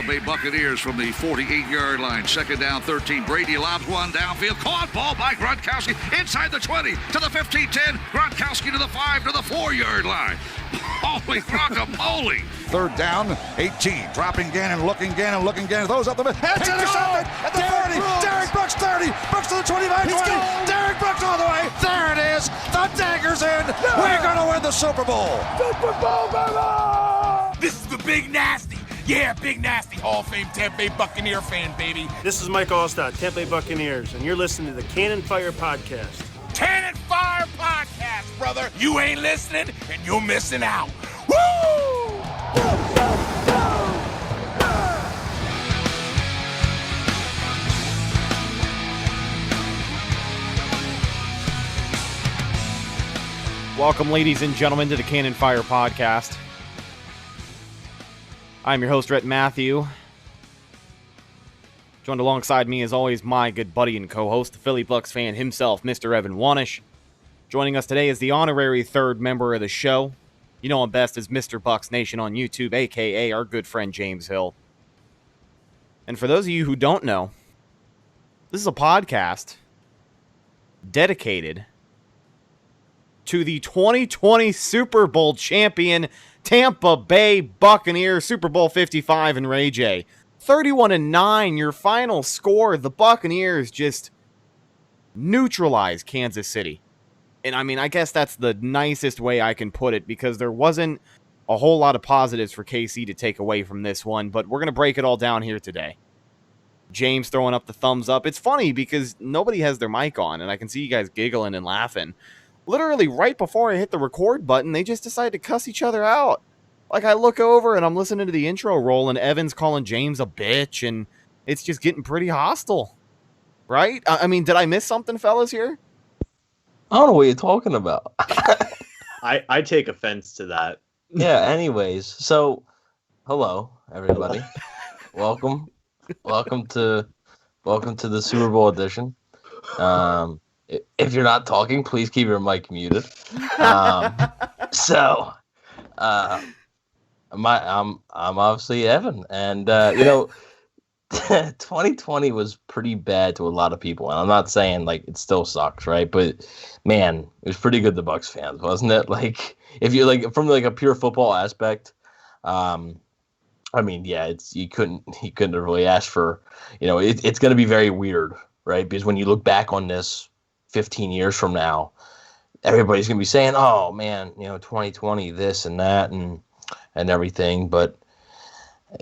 Bay Buccaneers from the 48-yard line. Second down, 13. Brady lobs one downfield. Caught ball by Gronkowski inside the 20 to the 15-10. Gronkowski to the 5 to the 4-yard line. Holy guacamole. Third down, 18. Dropping Gannon, looking Gannon. Those up the middle. It's intercepted at the 30. Derek Brooks 30. Brooks to the 25, 20. Derek Brooks all the way. There it is. The dagger's in. Yeah. We're going to win the Super Bowl. Super Bowl, baby! This is the Big Nasty. Yeah, Big Nasty. Hall of Fame Tampa Bay Buccaneer fan, baby. This is Mike Allstott, Tampa Bay Buccaneers, and you're listening to the Cannon Fire Podcast. Cannon Fire Podcast, brother. You ain't listening, and you're missing out. Woo! Welcome, ladies and gentlemen, to the Cannon Fire Podcast. I'm your host, Rhett Matthew. Joined alongside me, as always, my good buddy and co-host, the Philly Bucks fan himself, Mr. Evan Wanish. Joining us today is the honorary third member of the show. You know him best as Mr. Bucks Nation on YouTube, a.k.a. our good friend James Hill. And for those of you who don't know, this is a podcast dedicated to the 2020 Super Bowl champion Tampa Bay Buccaneers, Super Bowl 55 and Ray J. 31-9, your final score. The Buccaneers just neutralized Kansas City. And I mean, I guess that's the nicest way I can put it, because there wasn't a whole lot of positives for KC to take away from this one, but we're going to break it all down here today. James throwing up the thumbs up. It's funny because nobody has their mic on, and I can see you guys giggling and laughing. Literally right before I hit the record button, they just decided to cuss each other out. Like, I look over and I'm listening to the intro roll, and Evan's calling James a bitch, and it's just getting pretty hostile. Right? I mean, did I miss something, fellas, here? I don't know what you're talking about. I take offense to that. Yeah, anyways. So, hello, everybody. Welcome to the Super Bowl edition. If you're not talking, please keep your mic muted. I'm obviously Evan, and 2020 was pretty bad to a lot of people, and I'm not saying like it still sucks, right? But man, it was pretty good to Bucs fans, wasn't it? Like, if you like from like a pure football aspect, I mean, yeah, he couldn't have really asked for, it's going to be very weird, right? Because when you look back on this 15 years from now, everybody's going to be saying, oh man, 2020, this and that and everything. But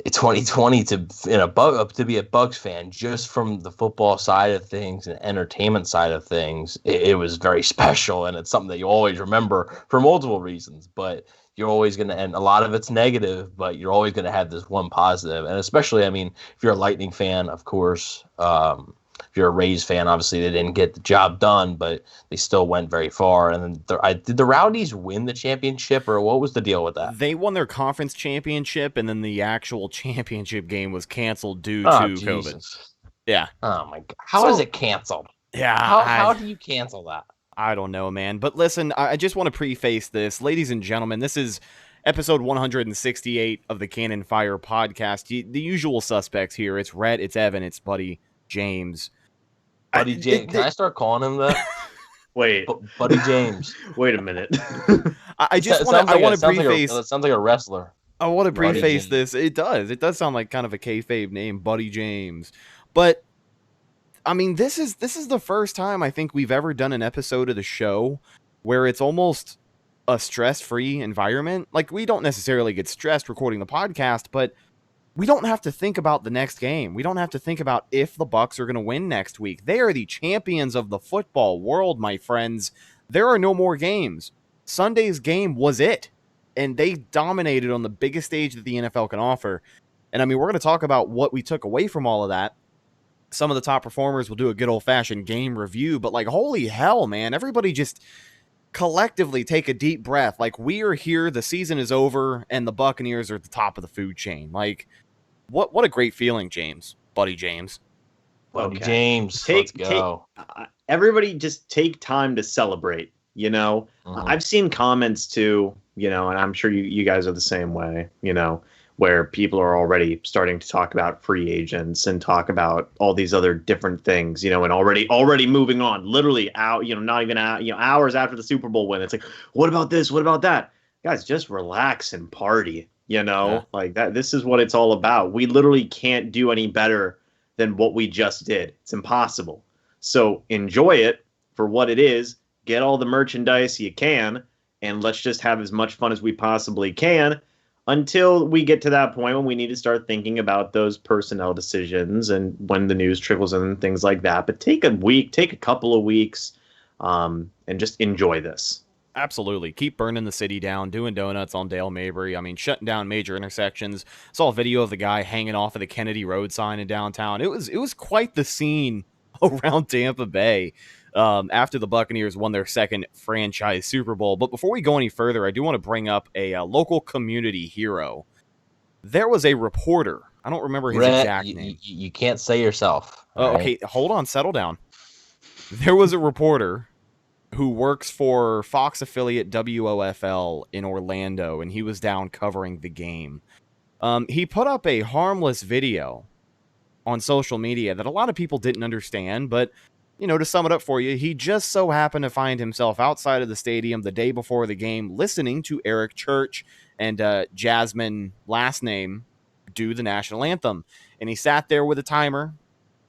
2020 to be a Bucs fan, just from the football side of things and entertainment side of things, it was very special, and it's something that you always remember for multiple reasons. But you're always going to, and a lot of it's negative, but you're always going to have this one positive. And especially, I mean, if you're a Lightning fan, of course, if you're a Rays fan, obviously they didn't get the job done, but they still went very far. And then did the Rowdies win the championship, or what was the deal with that? They won their conference championship, and then the actual championship game was canceled due to COVID. Yeah. Oh my God. How is it canceled? Yeah. How do you cancel that? I don't know, man. But listen, I just want to preface this. Ladies and gentlemen, this is episode 168 of the Cannon Fire Podcast. The usual suspects here. It's Rhett, it's Evan, it's Buddy James. Buddy James. Can I start calling him that? Wait. Buddy James. Wait a minute. I want to preface. It sounds like a wrestler. I want to preface this. It does sound like kind of a kayfabe name, Buddy James. But I mean, this is the first time I think we've ever done an episode of the show where it's almost a stress-free environment. Like, we don't necessarily get stressed recording the podcast, but we don't have to think about the next game. We don't have to think about if the Bucs are going to win next week. They are the champions of the football world, my friends. There are no more games. Sunday's game was it, and they dominated on the biggest stage that the NFL can offer. And I mean, we're going to talk about what we took away from all of that. Some of the top performers will do a good old-fashioned game review, but like, holy hell, man, everybody just collectively take a deep breath. Like, we are here, the season is over, and the Buccaneers are at the top of the food chain. Like, what a great feeling, James. Buddy James. Buddy James, let's go. Everybody just take time to celebrate, I've seen comments too, and I'm sure you guys are the same way, where people are already starting to talk about free agents and talk about all these other different things, and already moving on, literally out, not even out, hours after the Super Bowl win. It's like, what about this? What about that? Guys, just relax and party, like that. This is what it's all about. We literally can't do any better than what we just did. It's impossible. So enjoy it for what it is. Get all the merchandise you can, and let's just have as much fun as we possibly can until we get to that point when we need to start thinking about those personnel decisions and when the news trickles in and things like that. But take a couple of weeks, and just enjoy this. Absolutely. Keep burning the city down, doing donuts on Dale Mabry. I mean, shutting down major intersections. Saw a video of the guy hanging off of the Kennedy Road sign in downtown. It was quite the scene around Tampa Bay after the Buccaneers won their second franchise Super Bowl. But before we go any further, I do want to bring up a local community hero. There was a reporter. I don't remember his exact name. You can't say yourself. Oh, okay, hold on. Settle down. There was a reporter who works for Fox affiliate WOFL in Orlando, and he was down covering the game. He put up a harmless video on social media that a lot of people didn't understand, but, to sum it up for you, he just so happened to find himself outside of the stadium the day before the game listening to Eric Church and Jasmine, last name, do the national anthem. And he sat there with a timer,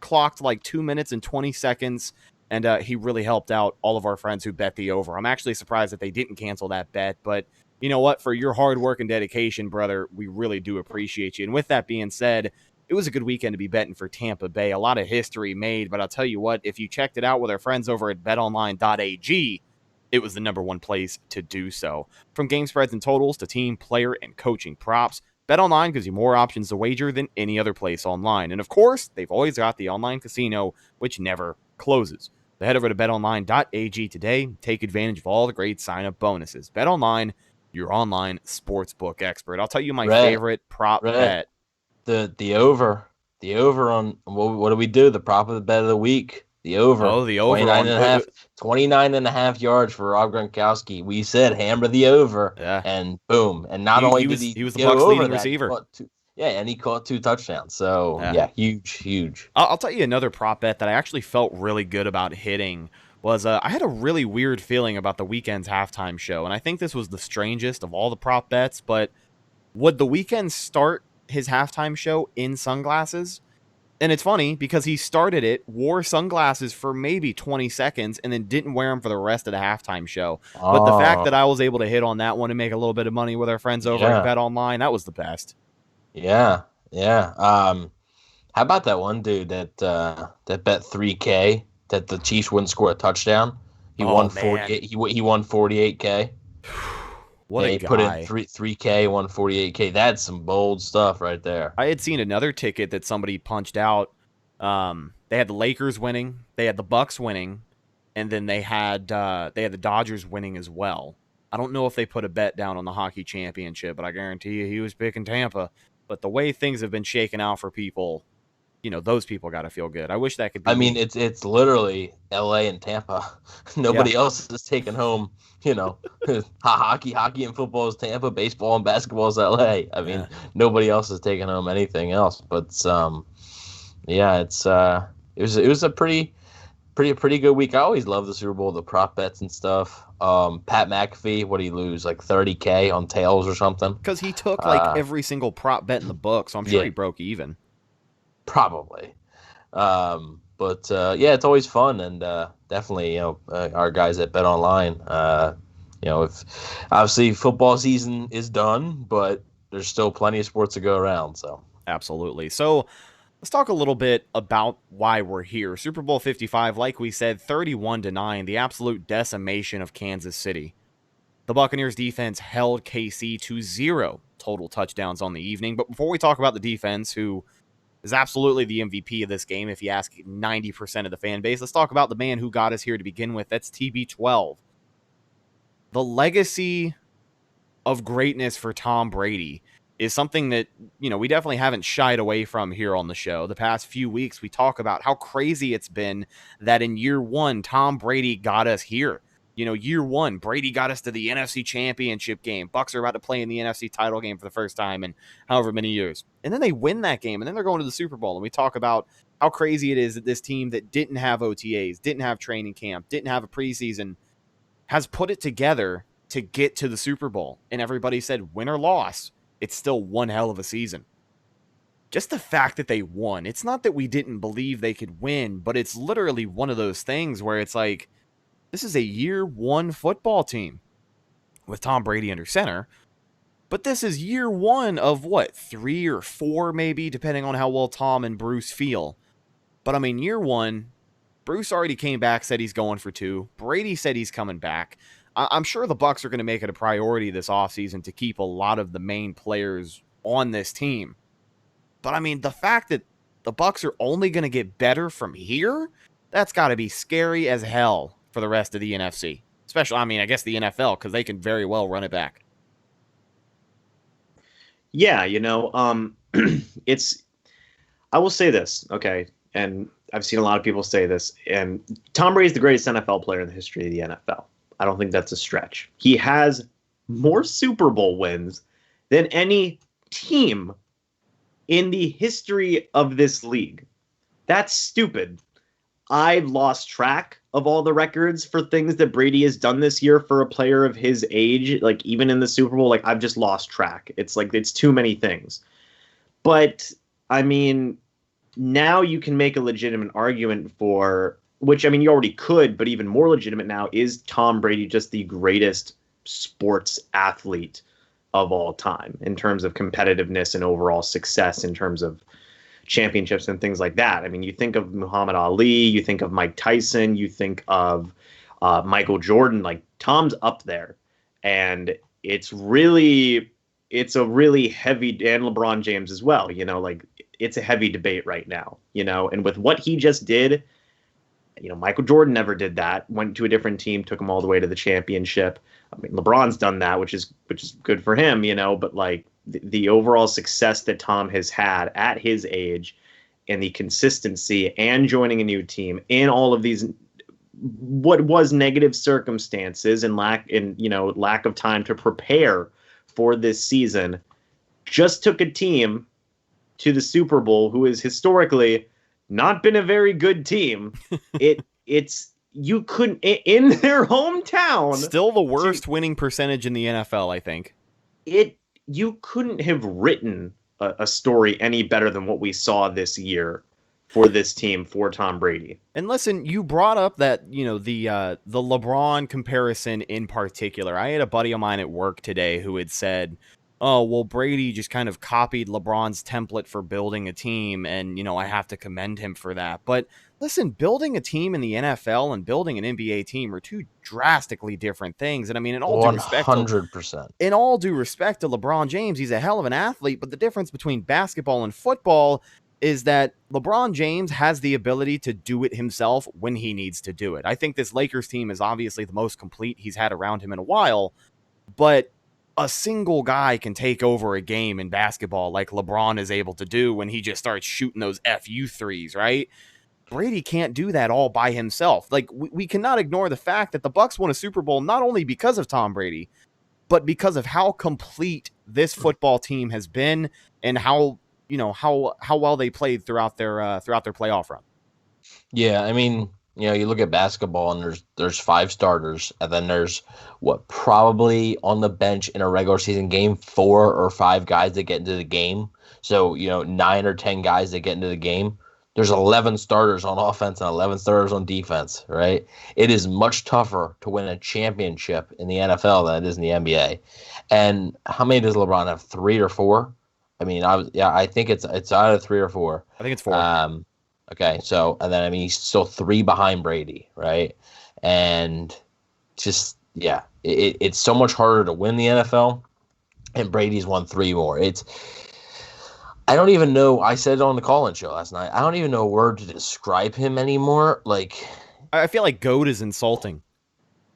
clocked like 2 minutes and 20 seconds, and he really helped out all of our friends who bet the over. I'm actually surprised that they didn't cancel that bet, but you know what? For your hard work and dedication, brother, we really do appreciate you. And with that being said, it was a good weekend to be betting for Tampa Bay. A lot of history made, but I'll tell you what, if you checked it out with our friends over at betonline.ag, it was the number one place to do so. From game spreads and totals to team, player, and coaching props, BetOnline gives you more options to wager than any other place online. And of course, they've always got the online casino, which never closes. So head over to betonline.ag today. Take advantage of all the great sign-up bonuses. BetOnline, your online sportsbook expert. I'll tell you my favorite prop bet. The over on what do we do? The prop of the bet of the week. The over. Oh, the over. 29 and a half yards for Rob Gronkowski. We said hammer the over. Yeah. And boom. And not only did he was the Bucs' leading receiver. And he caught 2 touchdowns. So, yeah huge. I'll tell you another prop bet that I actually felt really good about hitting was I had a really weird feeling about the Weeknd's halftime show. And I think this was the strangest of all the prop bets. But would the Weeknd start his halftime show in sunglasses? And it's funny because he started it, wore sunglasses for maybe 20 seconds, and then didn't wear them for the rest of the halftime show. But the fact that I was able to hit on that one and make a little bit of money with our friends over at BetOnline, that was the best. Yeah. How about that one dude that bet $3K that the Chiefs wouldn't score a touchdown? He won 48. He won $48K. What a guy. He put in $3K, won $48K. That's some bold stuff right there. I had seen another ticket that somebody punched out. They had the Lakers winning, they had the Bucks winning, and then they had the Dodgers winning as well. I don't know if they put a bet down on the hockey championship, but I guarantee you he was picking Tampa. But the way things have been shaken out for people, those people got to feel good. I wish that could be. I mean, it's literally LA and Tampa. Nobody else is taking home, hockey and football is Tampa, baseball and basketball is LA. I mean, nobody else is taking home anything else. But it was a pretty good week. I always love the Super Bowl, the prop bets and stuff. Pat McAfee, what did he lose? Like $30K on tails or something? Because he took every single prop bet in the book, so I'm sure he broke even. Probably. But it's always fun, and definitely, our guys at BetOnline, if obviously football season is done, but there's still plenty of sports to go around. So absolutely. So let's talk a little bit about why we're here. Super Bowl 55, like we said, 31-9, the absolute decimation of Kansas City. The Buccaneers defense held KC to 0 total touchdowns on the evening. But before we talk about the defense, who is absolutely the MVP of this game, if you ask 90% of the fan base, let's talk about the man who got us here to begin with. That's TB12. The legacy of greatness for Tom Brady is something that, we definitely haven't shied away from here on the show. The past few weeks, we talk about how crazy it's been that in year one, Tom Brady got us here. You know, year one, Brady got us to the NFC Championship game. Bucs are about to play in the NFC title game for the first time in however many years. And then they win that game, and then they're going to the Super Bowl. And we talk about how crazy it is that this team that didn't have OTAs, didn't have training camp, didn't have a preseason, has put it together to get to the Super Bowl. And everybody said, win or loss, it's still one hell of a season. Just the fact that they won. It's not that we didn't believe they could win, but it's literally one of those things where it's like, this is a year one football team with Tom Brady under center, but this is year one of what, 3 or 4 maybe, depending on how well Tom and Bruce feel. But I mean, year one, Bruce already came back, said he's going for 2. Brady said he's coming back. I'm sure the Bucs are going to make it a priority this offseason to keep a lot of the main players on this team. But I mean, the fact that the Bucs are only going to get better from here, that's got to be scary as hell for the rest of the NFC. Especially, I mean, I guess the NFL, because they can very well run it back. Yeah, you know, I will say this, okay, and I've seen a lot of people say this, and Tom Brady is the greatest NFL player in the history of the NFL. I don't think that's a stretch. He has more Super Bowl wins than any team in the history of this league. That's stupid. I've lost track of all the records for things that Brady has done this year for a player of his age, like even in the Super Bowl, like I've just lost track. It's like, it's too many things. But I mean, now you can make a legitimate argument for, which I mean, you already could, but even more legitimate now, is Tom Brady just the greatest sports athlete of all time in terms of competitiveness and overall success in terms of championships and things like that. I mean, you think of Muhammad Ali, you think of Mike Tyson, you think of Michael Jordan, like Tom's up there. And it's a really heavy, and LeBron James as well, you know, like it's a heavy debate right now, you know, and with what he just did, you know, Michael Jordan never did that, went to a different team, took him all the way to the championship. I mean, LeBron's done that, which is good for him, you know, but like the overall success that Tom has had at his age and the consistency and joining a new team in all of these, what was negative circumstances and lack of time to prepare for this season, just took a team to the Super Bowl who has historically not been a very good team. You couldn't, in their hometown, still the worst winning percentage in the NFL, I think. You couldn't have written a story any better than what we saw this year for this team, for Tom Brady. And listen, you brought up that, you know, the LeBron comparison in particular. I had a buddy of mine at work today who had said, oh, well, Brady just kind of copied LeBron's template for building a team, and, you know, I have to commend him for that. But listen, building a team in the NFL and building an NBA team are two drastically different things. And I mean, in all due respect, 100%. In all due respect to LeBron James, he's a hell of an athlete, but the difference between basketball and football is that LeBron James has the ability to do it himself when he needs to do it. I think this Lakers team is obviously the most complete he's had around him in a while, but a single guy can take over a game in basketball like LeBron is able to do when he just starts shooting those FU threes, right? Brady can't do that all by himself. Like, we cannot ignore the fact that the Bucs won a Super Bowl not only because of Tom Brady, but because of how complete this football team has been and how, you know, how well they played throughout their playoff run. Yeah, I mean, you know, you look at basketball and there's 5 starters, and then there's probably on the bench in a regular season game 4 or 5 guys that get into the game. So, you know, 9 or 10 guys that get into the game. There's 11 starters on offense and 11 starters on defense, right? It is much tougher to win a championship in the NFL than it is in the NBA. And how many does LeBron have? 3 or 4? I mean, I think it's either 3 or 4. I think it's 4. Okay, so, and then, I mean, he's still 3 behind Brady, right? And just, yeah, it's so much harder to win the NFL, and Brady's won 3 more. I don't even know, I said it on the call-in show last night, I don't even know a word to describe him anymore. Like, I feel like GOAT is insulting.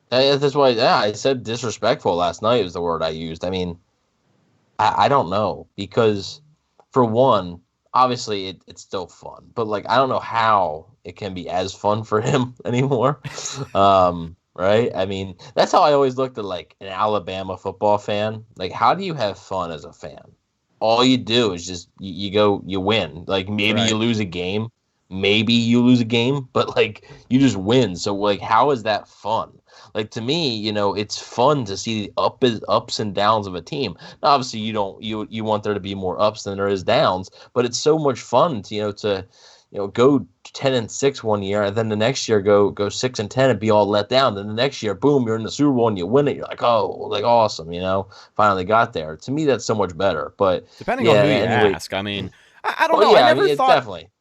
That's why, yeah, I said disrespectful last night was the word I used. I mean, I don't know, because for one, obviously it's still fun, but like I don't know how it can be as fun for him anymore. right? I mean, that's how I always looked at like an Alabama football fan. Like, how do you have fun as a fan? All you do is just you go, you win. Like maybe Right. you lose a game, but like you just win. So like, how is that fun? Like to me, it's fun to see the ups and downs of a team. Now, obviously, you want there to be more ups than there is downs, but it's so much fun to go 10-6 one year, and then the next year go 6-10 and be all let down. Then the next year, boom, you're in the Super Bowl and you win it. You're like, oh, like awesome, finally got there. To me, that's so much better. But depending on who you ask, I mean, I don't know. Yeah,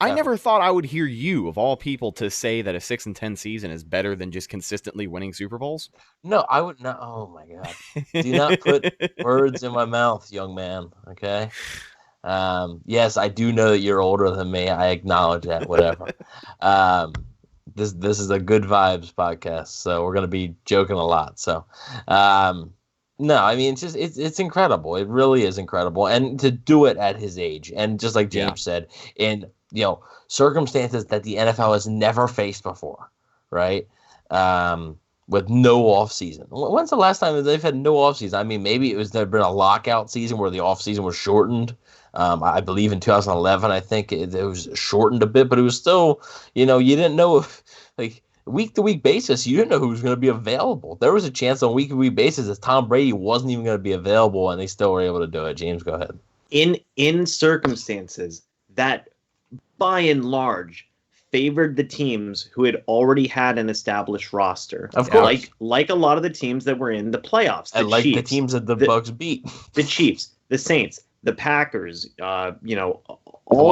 I never thought I would hear you, of all people, to say that a 6-10 season is better than just consistently winning Super Bowls. No, I would not. Oh my God! Do not put words in my mouth, young man. Okay. Yes, I do know that you're older than me. I acknowledge that. Whatever. This is a good vibes podcast, so we're gonna be joking a lot. So, no, I mean it's incredible. It really is incredible, and to do it at his age, and just like James said, in circumstances that the NFL has never faced before, right? With no off season. When's the last time they've had no off season? I mean, maybe there'd been a lockout season where the off season was shortened. I believe in 2011, I think it was shortened a bit, but it was still, you didn't know if, like, week-to-week basis, you didn't know who was going to be available. There was a chance on week-to-week basis that Tom Brady wasn't even going to be available, and they still were able to do it. James, go ahead. In circumstances that, by and large, favored the teams who had already had an established roster. Of course. Like a lot of the teams that were in the playoffs. And like the teams that the Bucs beat. The Chiefs, the Saints, the Packers, all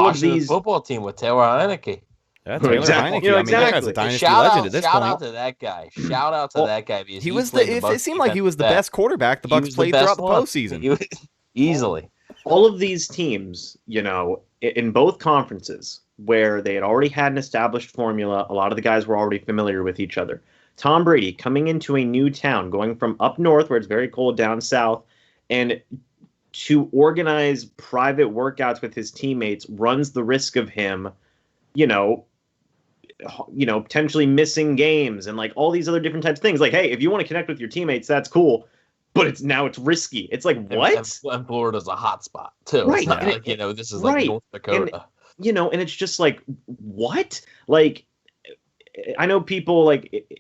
of these the football team with Taylor Heineke. Yeah, Taylor Exactly. Heineke. I mean, that guy's a dynasty legend at this Shout point. out to that guy. Shout out to that guy. Because He was it seemed like he was the best quarterback the Bucs played throughout the postseason. Easily. All of these teams, in both conferences where they had already had an established formula, a lot of the guys were already familiar with each other. Tom Brady coming into a new town, going from up north where it's very cold down south, and to organize private workouts with his teammates runs the risk of him, potentially missing games and like all these other different types of things. Like, hey, if you want to connect with your teammates, that's cool, but it's risky. It's like, what? And Florida's a hot spot too. Right. It's not like, this is like North Dakota. And it's just like, what? Like, I know people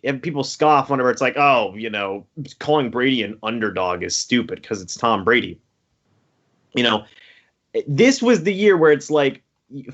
and people scoff whenever it's like, oh, calling Brady an underdog is stupid because it's Tom Brady. This was the year where it's like,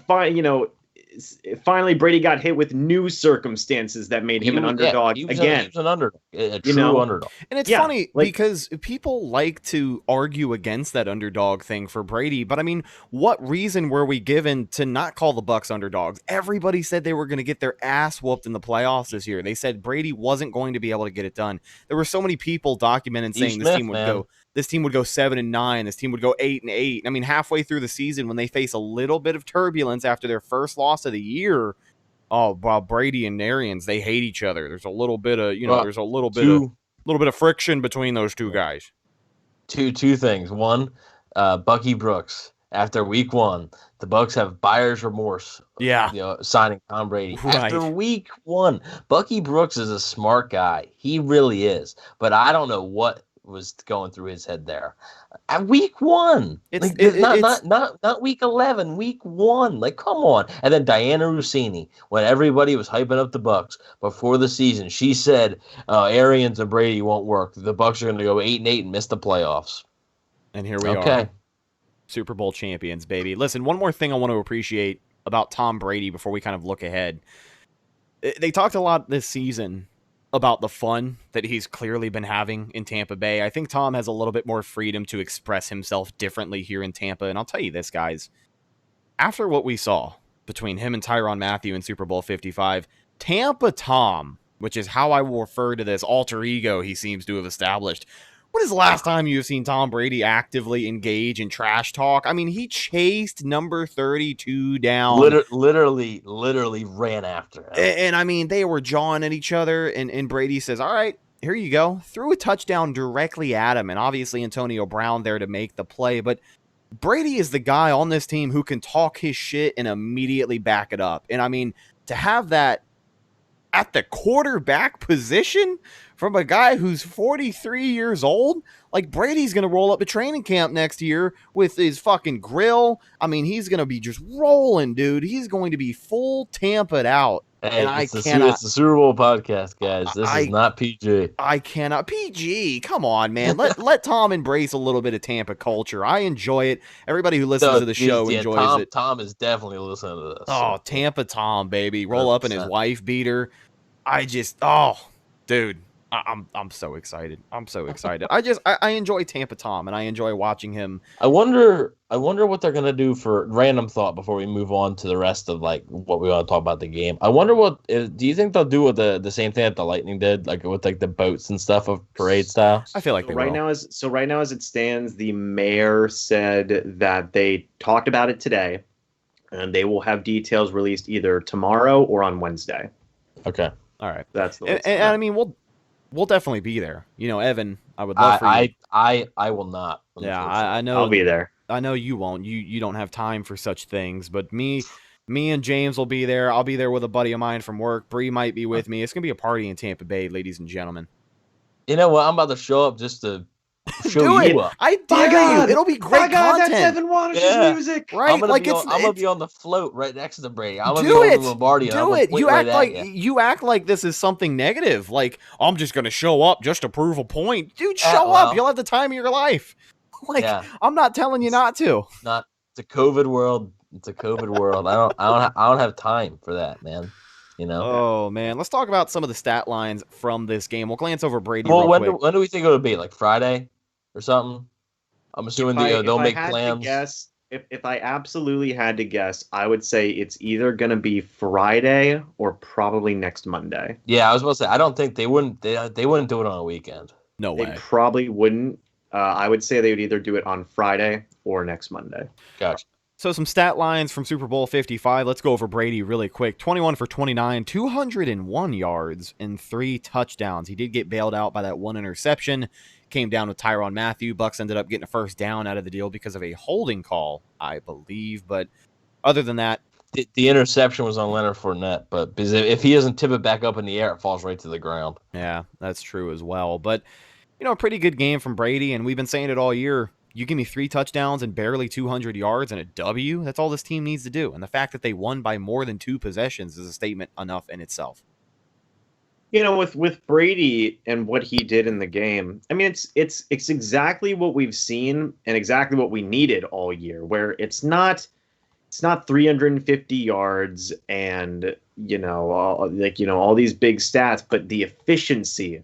finally Brady got hit with new circumstances that made him an underdog again. He was an underdog, a true underdog. And it's funny because people like to argue against that underdog thing for Brady, but I mean, what reason were we given to not call the Bucs underdogs? Everybody said they were going to get their ass whooped in the playoffs this year. They said Brady wasn't going to be able to get it done. There were so many people documenting saying this team would go 7-9, this team would go 8-8. I mean, halfway through the season when they face a little bit of turbulence after their first loss of the year, Brady and Arians, they hate each other. There's a little bit of, there's a little bit of friction between those two guys. Two things. One, Bucky Brooks. After week one, the Bucs have buyer's remorse. Yeah. Signing Tom Brady. Right. After week one, Bucky Brooks is a smart guy. He really is. But I don't know what was going through his head there. At week one, not week 11, week one. Like, come on. And then Diana Rossini, when everybody was hyping up the Bucs before the season, she said, Arians and Brady won't work. The Bucs are going to go 8-8 and miss the playoffs. And here we are. Super Bowl champions, baby. Listen, one more thing I want to appreciate about Tom Brady before we kind of look ahead. They talked a lot this season about the fun that he's clearly been having in Tampa Bay. I think Tom has a little bit more freedom to express himself differently here in Tampa. And I'll tell you this, guys. After what we saw between him and Tyrann Mathieu in Super Bowl 55, Tampa Tom, which is how I will refer to this alter ego he seems to have established. When is the last time you've seen Tom Brady actively engage in trash talk? I mean, he chased number 32 down. Literally ran after him. And I mean, they were jawing at each other, and Brady says, all right, here you go. Threw a touchdown directly at him, and obviously Antonio Brown there to make the play. But Brady is the guy on this team who can talk his shit and immediately back it up. And I mean, to have that at the quarterback position from a guy who's 43 years old. Like, Brady's going to roll up to training camp next year with his fucking grill. I mean, he's going to be just rolling, dude. He's going to be full Tampa'd out. Hey, And it's the Super Bowl podcast, guys. This is not PG. I cannot. PG, come on, man. Let Tom embrace a little bit of Tampa culture. I enjoy it. Everybody who listens to the show enjoys it. Tom is definitely listening to this. Oh, Tampa Tom, baby. Roll 100%. up in his wife beater. Dude. I'm so excited. I'm so excited. I enjoy Tampa Tom, and I enjoy watching him. I wonder what they're gonna do for random thought before we move on to the rest of like what we want to talk about the game. I wonder do you think they'll do with the same thing that the Lightning did, like with like the boats and stuff of parade style? I feel like they right will. now as it stands, the mayor said that they talked about it today, and they will have details released either tomorrow or on Wednesday. Okay, all right. That's the and I mean we'll definitely be there. You know, Evan, I would love for you. I will not. Yeah, I know. I'll be there. I know you won't. You don't have time for such things. But me and James will be there. I'll be there with a buddy of mine from work. Bree might be with me. It's gonna be a party in Tampa Bay, ladies and gentlemen. You know what? I'm about to show up just to show Do you it. up. I dare you. It'll be great content. That's Evan Wanish's music. Right? I'm gonna be on the float right next to Brady. I'm gonna do be it. on Lombardi. Do it. You act like this is something negative. Like, I'm just gonna show up just to prove a point. Dude, show up. You'll have the time of your life. Like, I'm not telling you not to. It's a COVID world. It's a COVID world. I don't have time for that, man. You know. Oh man, let's talk about some of the stat lines from this game. We'll glance over Brady. Well, real quick. when do we think it'll be? Like Friday or something? I'm assuming they'll make plans. If I absolutely had to guess, I would say it's either going to be Friday or probably next Monday. Yeah, I was about to say I don't think they wouldn't do it on a weekend. No way. They probably wouldn't. I would say they would either do it on Friday or next Monday. Gotcha. So some stat lines from Super Bowl 55. Let's go over Brady really quick. 21 for 29, 201 yards, and 3 touchdowns. He did get bailed out by that one interception. Came down with Tyrann Mathieu. Bucks ended up getting a first down out of the deal because of a holding call, I believe. But other than that, the interception was on Leonard Fournette. But because if he doesn't tip it back up in the air, it falls right to the ground. Yeah, that's true as well. But, you know, a pretty good game from Brady, and we've been saying it all year. You give me 3 touchdowns and barely 200 yards and a W, that's all this team needs to do. And the fact that they won by more than 2 possessions is a statement enough in itself. You know, with Brady and what he did in the game, I mean, it's exactly what we've seen and exactly what we needed all year, where it's not 350 yards and, all these big stats, but the efficiency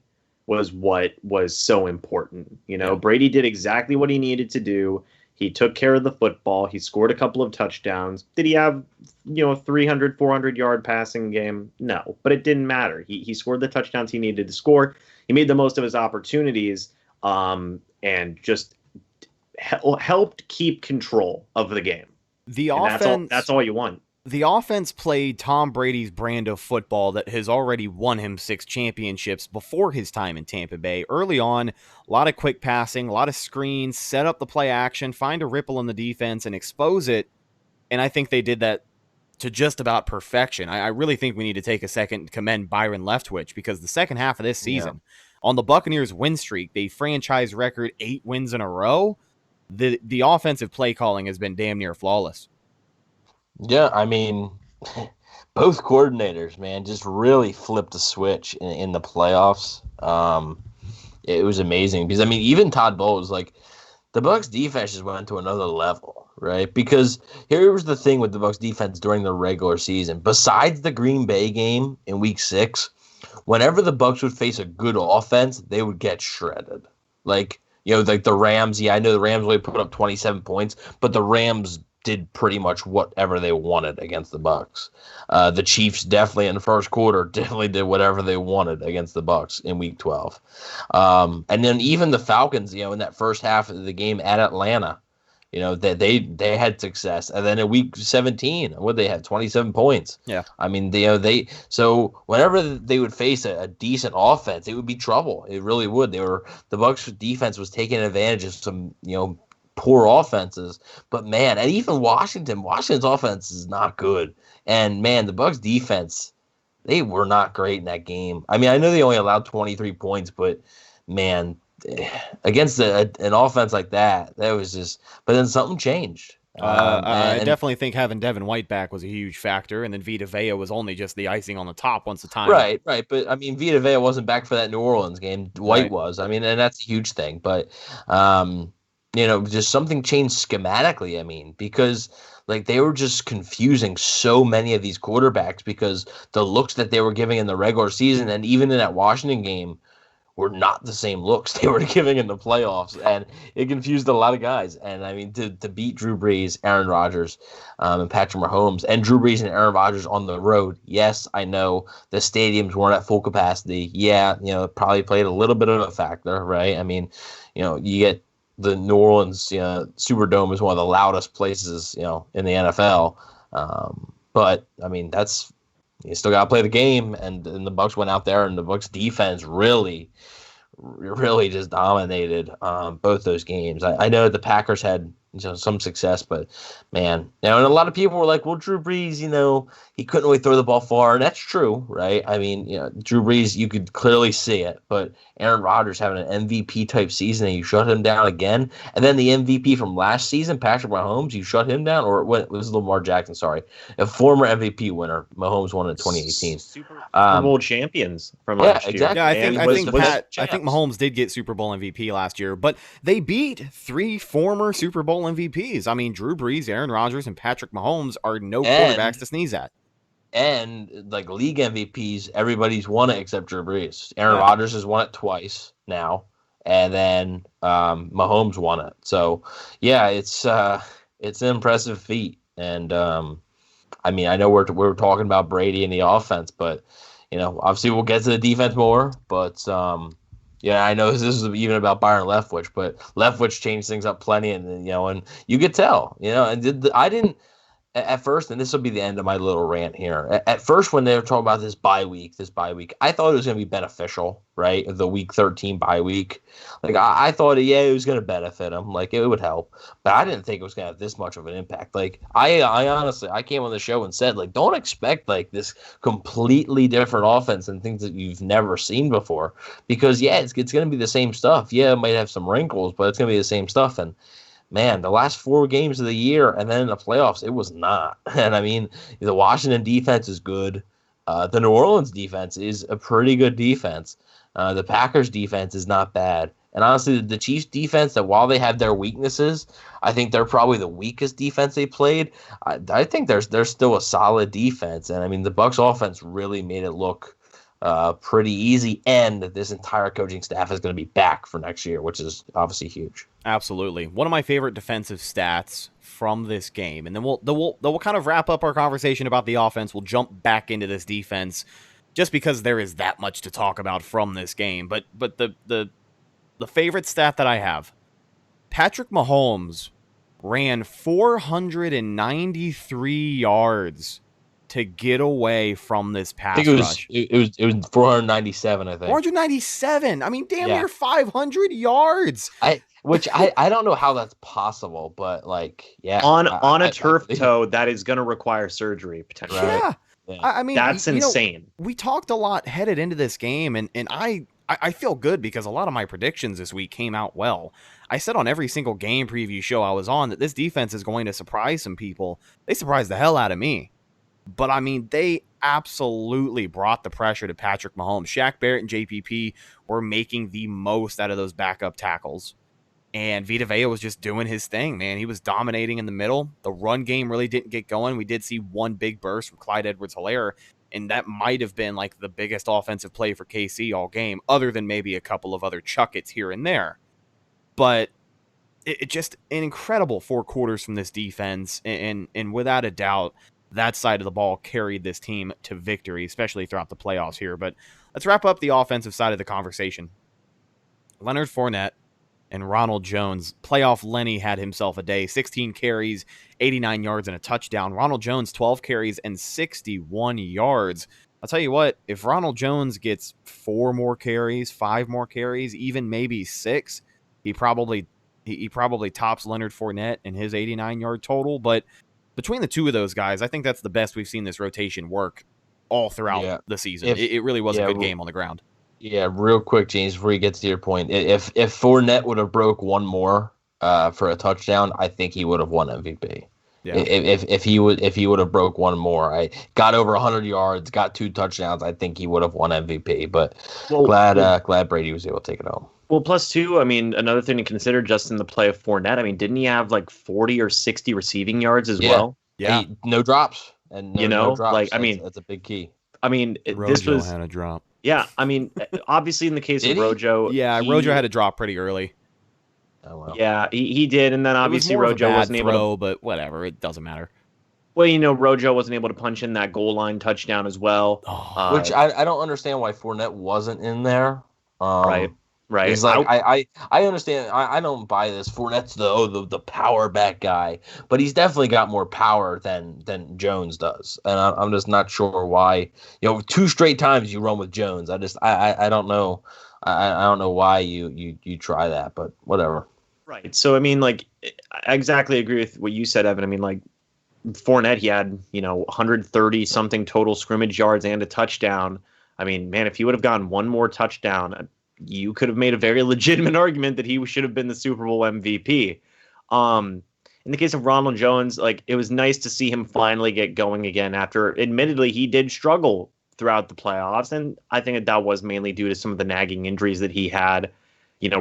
was what was so important. Brady did exactly what he needed to do. He took care of the football. He scored a couple of touchdowns. Did he have, 300, 400-yard passing game? No, but it didn't matter. He scored the touchdowns he needed to score. He made the most of his opportunities and just helped keep control of the game. The and offense. That's all you want. The offense played Tom Brady's brand of football that has already won him 6 championships before his time in Tampa Bay. Early on, a lot of quick passing, a lot of screens, set up the play action, find a ripple in the defense, and expose it. And I think they did that to just about perfection. I really think we need to take a second to commend Byron Leftwich, because the second half of this season, on the Buccaneers win streak, they franchise record 8 wins in a row. The offensive play calling has been damn near flawless. Yeah, I mean, both coordinators, man, just really flipped a switch in the playoffs. It was amazing because, I mean, even Todd Bowles, like, the Bucs defense just went to another level, right? Because here was the thing with the Bucs defense during the regular season. Besides the Green Bay game in Week 6, whenever the Bucs would face a good offense, they would get shredded. Like the Rams. Yeah, I know the Rams only put up 27 points, but the Rams did pretty much whatever they wanted against the Bucs. The Chiefs definitely in the first quarter definitely did whatever they wanted against the Bucs in Week 12. And then even the Falcons, in that first half of the game at Atlanta, that they had success. And then in Week 17, they had 27 points. Yeah. I mean, so whenever they would face a decent offense, it would be trouble. It really would. The Bucs defense was taking advantage of some, poor offenses, but man, and even Washington's offense is not good. And man, the Bucs defense, they were not great in that game. I mean, I know they only allowed 23 points, but man, against an offense like that was just. But then something changed. I definitely think having Devin White back was a huge factor, and then Vita Vea was only just the icing on the top once the time. Right. But I mean, Vita Vea wasn't back for that New Orleans game. White was. I mean, and that's a huge thing. But just something changed schematically. I mean, because like they were just confusing so many of these quarterbacks because the looks that they were giving in the regular season and even in that Washington game were not the same looks they were giving in the playoffs, and it confused a lot of guys. And I mean, to beat Drew Brees, Aaron Rodgers, and Patrick Mahomes, and Drew Brees and Aaron Rodgers on the road. Yes, I know the stadiums weren't at full capacity. Yeah, it probably played a little bit of a factor, right? I mean, you get the New Orleans Superdome is one of the loudest places, in the NFL. But I mean, you still got to play the game, and the Bucs went out there, and the Bucs defense really just dominated both those games. I know the Packers had some success, but man, and a lot of people were like, well, Drew Brees, he couldn't really throw the ball far, and that's true, right? I mean, Drew Brees, you could clearly see it, but Aaron Rodgers having an MVP type season, and you shut him down again, and then the MVP from last season, Patrick Mahomes, you shut him down, or what was Lamar Jackson? Sorry, a former MVP winner. Mahomes won in 2018. Super Bowl champions from last year. Exactly. Yeah, I think Mahomes did get Super Bowl MVP last year, but they beat 3 former Super Bowl MVPs. I mean, Drew Brees, Aaron Rodgers, and Patrick Mahomes are no quarterbacks to sneeze at. And like league MVPs, everybody's won it except Drew Brees. Aaron Rodgers has won it twice now, and then Mahomes won it. So yeah, it's an impressive feat. And I mean, I know we're talking about Brady and the offense, but obviously we'll get to the defense more. But yeah, I know this is even about Byron Leftwich, but Leftwich changed things up plenty, and and you could tell, and I didn't at first, and this will be the end of my little rant here. At first, when they were talking about this bye week, I thought it was going to be beneficial, right? The week 13 bye week, like I thought, it was going to benefit them, like it would help, but I didn't think it was going to have this much of an impact. Like I honestly, I came on the show and said, like, don't expect like this completely different offense and things that you've never seen before, because it's going to be the same stuff. Yeah, it might have some wrinkles, but it's going to be the same stuff. And man, the last 4 games of the year and then in the playoffs, it was not. And I mean, the Washington defense is good. The New Orleans defense is a pretty good defense. The Packers defense is not bad. And honestly, the Chiefs defense, that while they have their weaknesses, I think they're probably the weakest defense they played. I think there's still a solid defense. And I mean, the Bucs offense really made it look pretty easy, and this entire coaching staff is going to be back for next year, which is obviously huge. Absolutely. One of my favorite defensive stats from this game, and then we'll kind of wrap up our conversation about the offense. We'll jump back into this defense just because there is that much to talk about from this game. But the favorite stat that I have, Patrick Mahomes ran 493 yards to get away from this pass rush. It was 497, I think. 497. I mean, damn near 500 yards. I don't know how that's possible, but like, yeah, on a turf toe that is going to require surgery potentially. Yeah. Yeah. I mean, that's insane. We talked a lot headed into this game, and I feel good because a lot of my predictions this week came out well. I said on every single game preview show I was on that this defense is going to surprise some people. They surprised the hell out of me. But, I mean, they absolutely brought the pressure to Patrick Mahomes. Shaq Barrett and JPP were making the most out of those backup tackles. And Vita Vea was just doing his thing, man. He was dominating in the middle. The run game really didn't get going. We did see one big burst from Clyde Edwards-Helaire, and that might have been like the biggest offensive play for KC all game, other than maybe a couple of other chuckets here and there. But it just an incredible 4 quarters from this defense, and without a doubt, that side of the ball carried this team to victory, especially throughout the playoffs here. But let's wrap up the offensive side of the conversation. Leonard Fournette and Ronald Jones. Playoff Lenny had himself a day. 16 carries, 89 yards, and a touchdown. Ronald Jones, 12 carries and 61 yards. I'll tell you what, if Ronald Jones gets 4 more carries, 5 more carries, even maybe 6, he probably tops Leonard Fournette in his 89-yard total. But between the two of those guys, I think that's the best we've seen this rotation work all throughout the season. It really was a good game on the ground. Yeah, real quick, James, before you get to your point, if Fournette would have broke one more for a touchdown, I think he would have won MVP. Yeah. If he would have broke one more, I got over 100 yards, got 2 touchdowns, I think he would have won MVP. But glad Brady was able to take it home. Well, plus two, I mean, another thing to consider just in the play of Fournette, I mean, didn't he have like 40 or 60 receiving yards as well? Yeah, no drops. And no drops. Like, I mean, that's a big key. I mean, this was had a drop. Yeah, I mean, obviously in the case of Rojo, Rojo had a drop pretty early. Oh, well. Yeah, he did, and then obviously Rojo wasn't able to. But whatever, it doesn't matter. Well, Rojo wasn't able to punch in that goal line touchdown as well, which I don't understand why Fournette wasn't in there. Right. It's like I understand. I don't buy this. Fournette's the power back guy, but he's definitely got more power than Jones does, and I'm just not sure why. 2 straight times you run with Jones. I don't know. I don't know why you try that, but whatever. Right. So I mean, like, I exactly agree with what you said, Evan. I mean, like, Fournette, he had 130 something total scrimmage yards and a touchdown. I mean, man, if he would have gotten one more touchdown, you could have made a very legitimate argument that he should have been the Super Bowl MVP. In the case of Ronald Jones, like, it was nice to see him finally get going again after, admittedly, he did struggle throughout the playoffs, and I think that was mainly due to some of the nagging injuries that he had,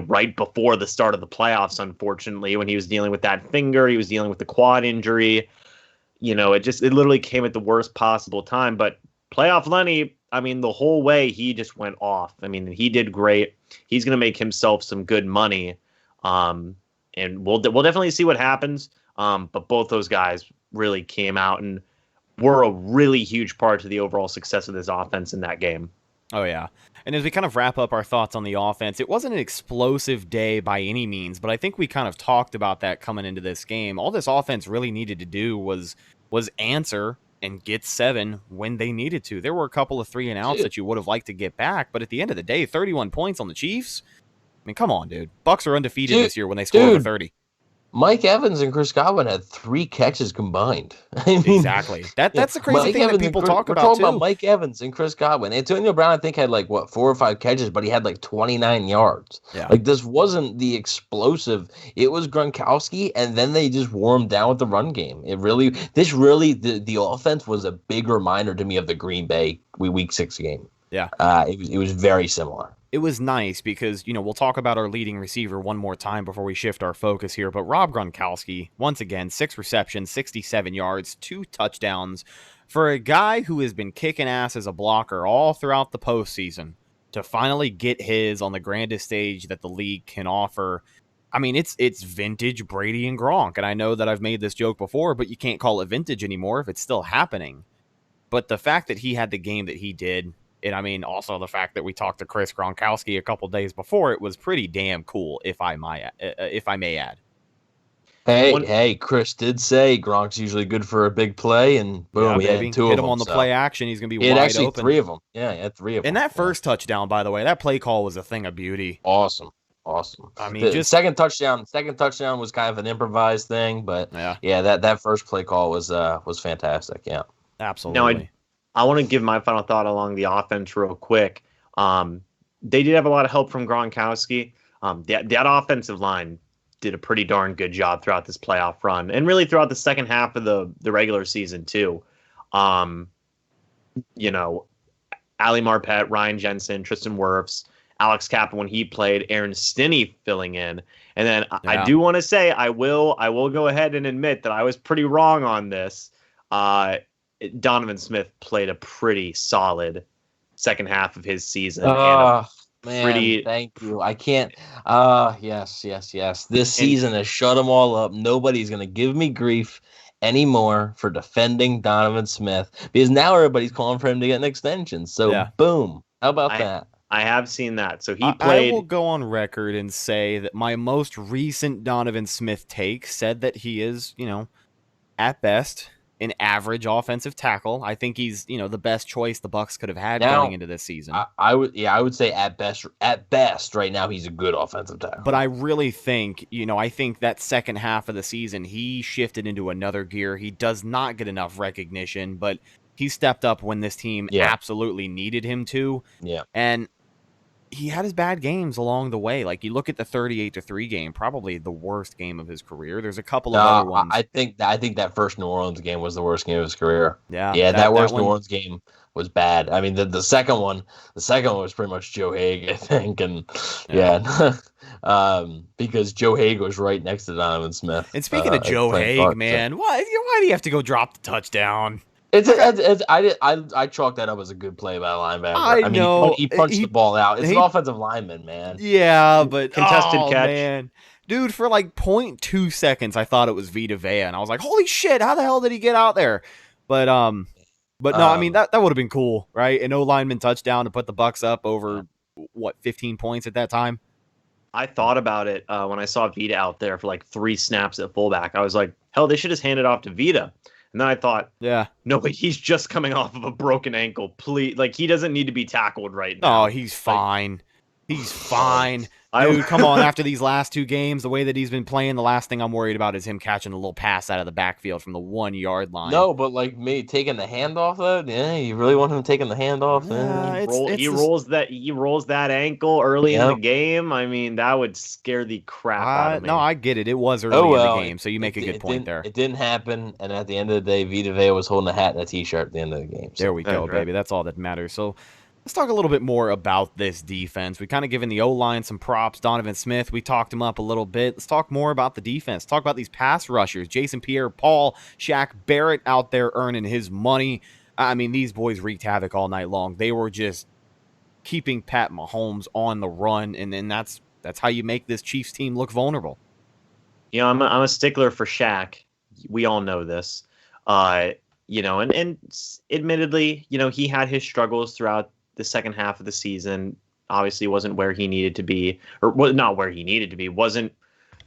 right before the start of the playoffs, unfortunately, when he was dealing with that finger, he was dealing with the quad injury. It literally came at the worst possible time, but playoff Lenny, I mean, the whole way he just went off. I mean, he did great. He's going to make himself some good money. And we'll definitely see what happens. But both those guys really came out and were a really huge part to the overall success of this offense in that game. Oh, yeah. And as we kind of wrap up our thoughts on the offense, it wasn't an explosive day by any means, but I think we kind of talked about that coming into this game. All this offense really needed to do was answer and get 7 when they needed to. There were a couple of 3 and outs that you would have liked to get back, but at the end of the day, 31 points on the Chiefs. I mean, come on, dude. Bucks are undefeated this year when they score over 30. Mike Evans and Chris Godwin had 3 catches combined. I mean, exactly. That's the crazy thing that people talk about, too. We're talking about Mike Evans and Chris Godwin. Antonio Brown, I think, had 4 or 5 catches, but he had 29 yards. Yeah. This wasn't the explosive. It was Gronkowski, and then they just wore him down with the run game. The offense was a big reminder to me of the Green Bay Week 6 game. Yeah. It was very similar. It was nice because, we'll talk about our leading receiver one more time before we shift our focus here. But Rob Gronkowski, once again, 6 receptions, 67 yards, 2 touchdowns. For a guy who has been kicking ass as a blocker all throughout the postseason, to finally get his on the grandest stage that the league can offer. I mean, it's vintage Brady and Gronk. And I know that I've made this joke before, but you can't call it vintage anymore if it's still happening. But the fact that he had the game that he did, and I mean, also the fact that we talked to Chris Gronkowski a couple days before, it was pretty damn cool, if I may add. Hey, Chris did say Gronk's usually good for a big play, and boom, he had 2 of them. Hit him on the play action, he's going to be wide open. He had actually open. 3 of them. Yeah, he had 3 of them. And that first touchdown, by the way, that play call was a thing of beauty. Awesome. I mean, the second touchdown was kind of an improvised thing, but yeah, that first play call was fantastic. Yeah, absolutely. Now, I want to give my final thought along the offense real quick. They did have a lot of help from Gronkowski. That offensive line did a pretty darn good job throughout this playoff run, and really throughout the second half of the regular season too. Ali Marpet, Ryan Jensen, Tristan Wirfs, Alex Kappa when he played, Aaron Stinney filling in. And then I do want to say I will go ahead and admit that I was pretty wrong on this. Donovan Smith played a pretty solid second half of his season. Thank you. I can't. Yes. This season has shut them all up. Nobody's going to give me grief anymore for defending Donovan Smith because now everybody's calling for him to get an extension. So, boom. How about that? I have seen that. So he played. I will go on record and say that my most recent Donovan Smith take said that he is, at best, an average offensive tackle. I think he's, the best choice the Bucs could have had going into this season. I would say at best right now he's a good offensive tackle. But I really think, I think that second half of the season he shifted into another gear. He does not get enough recognition, but He stepped up when this team Yeah. absolutely needed him to. Yeah. And he had his bad games along the way. Like, you look at the 38-3 game, probably the worst game of his career. There's a couple of other ones. I think that first New Orleans game was the worst game of his career. Yeah, that worst one, New Orleans game was bad. I mean, the second one was pretty much Joe Haig, I think, and because Joe Haig was right next to Donovan Smith. And speaking of Joe Haig, man, why do you have to go drop the touchdown? I chalk that up as a good play by a linebacker. I know. He punched the ball out. It's an offensive lineman, man. Yeah, but Contested catch. Man. Dude, for like 0.2 seconds, I thought it was Vita Vea, and I was like, holy shit, how the hell did he get out there? But no, I mean, that would have been cool, right? An O-lineman touchdown to put the Bucks up over, 15 points at that time? I thought about it when I saw Vita out there for like 3 snaps at fullback. I was like, hell, they should just hand it off to Vita. And then I thought, no, but he's just coming off of a broken ankle. Please, like, he doesn't need to be tackled right now. Oh, he's fine. He's fine. Dude, come on. After these last 2 games, the way that he's been playing, the last thing I'm worried about is him catching a little pass out of the backfield from the 1-yard line. No, but like me taking the handoff though. Yeah, you really want him taking the handoff? He rolls that ankle early in the game. I mean, that would scare the crap out of me. No, I get it. It was early in the game, so you make a good point there. It didn't happen, and at the end of the day, Vita Vea was holding a hat and a T-shirt at the end of the game. So. There we go, baby. That's all that matters. So let's talk a little bit more about this defense. We kind of given the O-line some props. Donovan Smith, we talked him up a little bit. Let's talk more about the defense. Talk about these pass rushers. Jason Pierre-Paul, Shaq Barrett out there earning his money. I mean, these boys wreaked havoc all night long. They were just keeping Pat Mahomes on the run, and then that's how you make this Chiefs team look vulnerable. You know, I'm a stickler for Shaq. We all know this. And admittedly, he had his struggles throughout the second half of the season. Obviously wasn't where he needed to be, or not where he needed to be, wasn't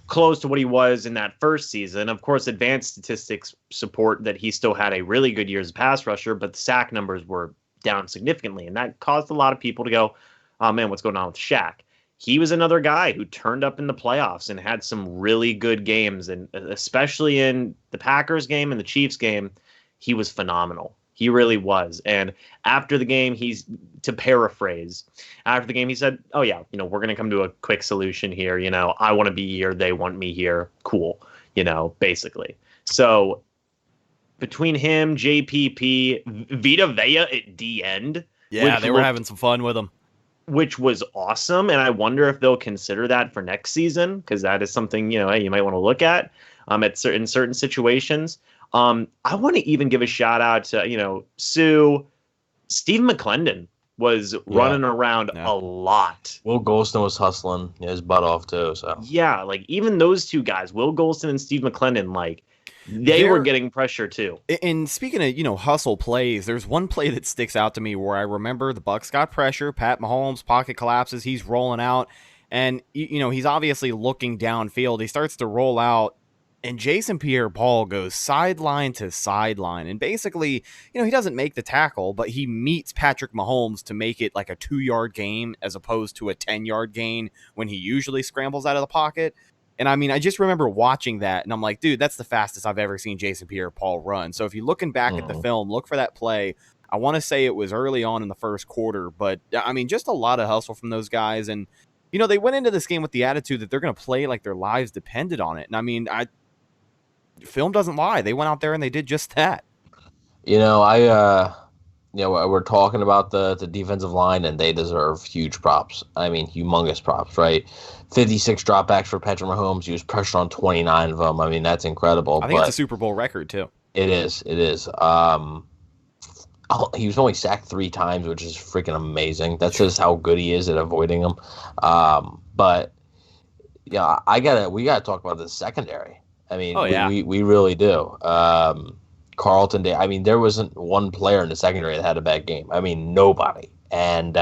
close to what he was in that first season. Of course, advanced statistics support that he still had a really good year as a pass rusher, but the sack numbers were down significantly. And that caused a lot of people to go, oh man, what's going on with Shaq? He was another guy who turned up in the playoffs and had some really good games. And especially in the Packers game and the Chiefs game, he was phenomenal. He really was. And after the game, to paraphrase, after the game, he said, oh, yeah, we're going to come to a quick solution here. I want to be here. They want me here. Cool. Basically. So between him, JPP, Vita Vea at the end. Yeah, they were having some fun with him. Which was awesome. And I wonder if they'll consider that for next season, because that is something, you might want to look at in certain situations. I want to even give a shout out to, Sue. Steve McClendon was running around a lot. Will Golston was hustling his butt off too. So yeah, like even those 2 guys, Will Golston and Steve McClendon, like they were getting pressure too. And speaking of, hustle plays, there's one play that sticks out to me where I remember the Bucks got pressure. Pat Mahomes pocket collapses. He's rolling out, and he's obviously looking downfield. He starts to roll out. And Jason Pierre-Paul goes sideline to sideline. And basically, he doesn't make the tackle, but he meets Patrick Mahomes to make it like a 2-yard gain as opposed to a 10-yard gain when he usually scrambles out of the pocket. And I mean, I just remember watching that, and I'm like, dude, that's the fastest I've ever seen Jason Pierre-Paul run. So if you're looking back at the film, look for that play. I want to say it was early on in the first quarter, but I mean, just a lot of hustle from those guys. And, they went into this game with the attitude that they're going to play like their lives depended on it. And I mean, film doesn't lie. They went out there and they did just that. We're talking about the defensive line, and they deserve huge props. I mean, humongous props, right? 56 dropbacks for Patrick Mahomes. He was pressured on 29 of them. I mean, that's incredible. I think it's a Super Bowl record, too. It is. He was only sacked 3 times, which is freaking amazing. That's just how good he is at avoiding them. But yeah, we gotta talk about the secondary. I mean, we really do. Carlton Day. I mean, there wasn't one player in the secondary that had a bad game. I mean, nobody. And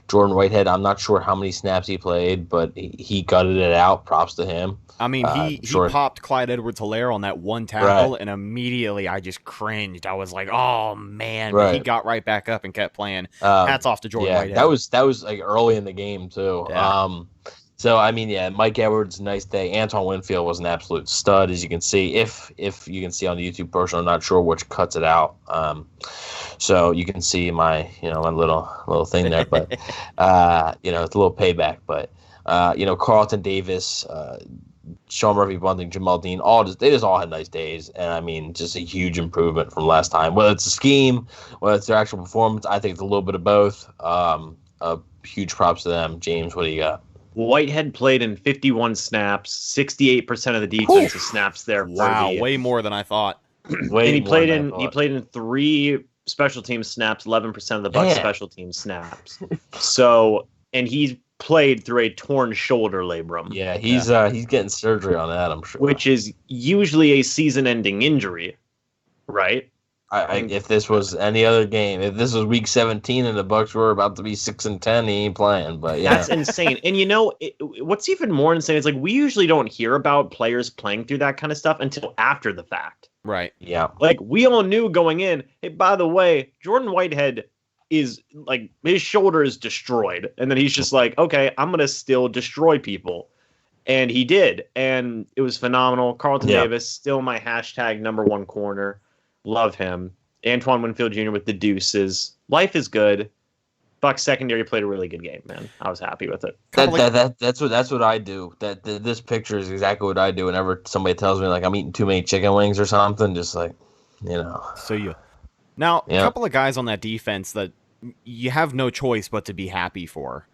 Jordan Whitehead, I'm not sure how many snaps he played, but he gutted it out. Props to him. I mean, he popped Clyde Edwards-Helaire on that one tackle, and immediately I just cringed. I was like, oh, man. But he got right back up and kept playing. Hats off to Jordan Whitehead. That was like early in the game, too. Yeah. So I mean, yeah, Mike Edwards, nice day. Antoine Winfield was an absolute stud, as you can see. If you can see on the YouTube portion, I'm not sure which cuts it out. So you can see my my little thing there, but it's a little payback. But Carlton Davis, Sean Murphy Bunting, Jamal Dean, they just all had nice days, and I mean, just a huge improvement from last time. Whether it's the scheme, whether it's their actual performance, I think it's a little bit of both. Huge props to them. James, what do you got? Whitehead played in 51 snaps, 68% of the defensive snaps there. Wow, way more than I thought. And he played in 3 special team snaps, 11% of the Bucs special team snaps. So, and he's played through a torn shoulder labrum. Yeah, he's getting surgery on that, I'm sure. Which is usually a season-ending injury, right? If this was any other game, if this was week 17 and the Bucs were about to be 6-10, he ain't playing. But yeah, that's insane. And what's even more insane is we usually don't hear about players playing through that kind of stuff until after the fact. Right. Yeah. We all knew going in. Hey, by the way, Jordan Whitehead is his shoulder is destroyed, and then he's just like, okay, I'm gonna still destroy people, and he did, and it was phenomenal. Carlton Davis, still my #1 corner. Love him. Antoine Winfield Jr. with the deuces. Life is good. Bucs secondary played a really good game, man. I was happy with it. That's what I do. This picture is exactly what I do. Whenever somebody tells me I'm eating too many chicken wings or something, just So now a couple of guys on that defense that you have no choice but to be happy for.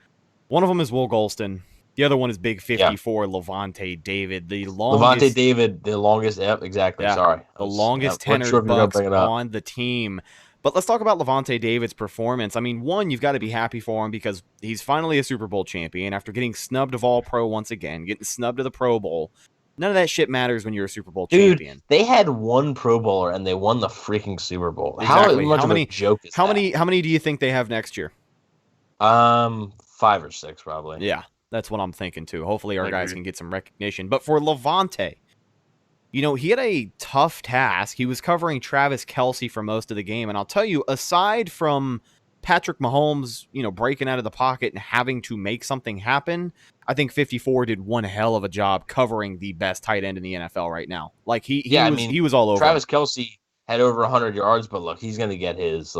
One of them is Will Golston. The other one is Big 54, Levante David. The longest Yep, exactly. Yeah, Sorry. The longest tenured Bucs on the team. But let's talk about Levante David's performance. I mean, one, you've got to be happy for him because he's finally a Super Bowl champion after getting snubbed of All-Pro once again, getting snubbed of the Pro Bowl. None of that shit matters when you're a Super Bowl champion. They had one Pro Bowler and they won the freaking Super Bowl. Exactly. How much of a joke is that? How many do you think they have next year? 5 or 6 probably. Yeah. That's what I'm thinking, too. Hopefully our guys can get some recognition. But for Levante, he had a tough task. He was covering Travis Kelce for most of the game. And I'll tell you, aside from Patrick Mahomes, breaking out of the pocket and having to make something happen, I think 54 did one hell of a job covering the best tight end in the NFL right now. He was all over. Travis Kelce had over 100 yards, but look, he's going to get his,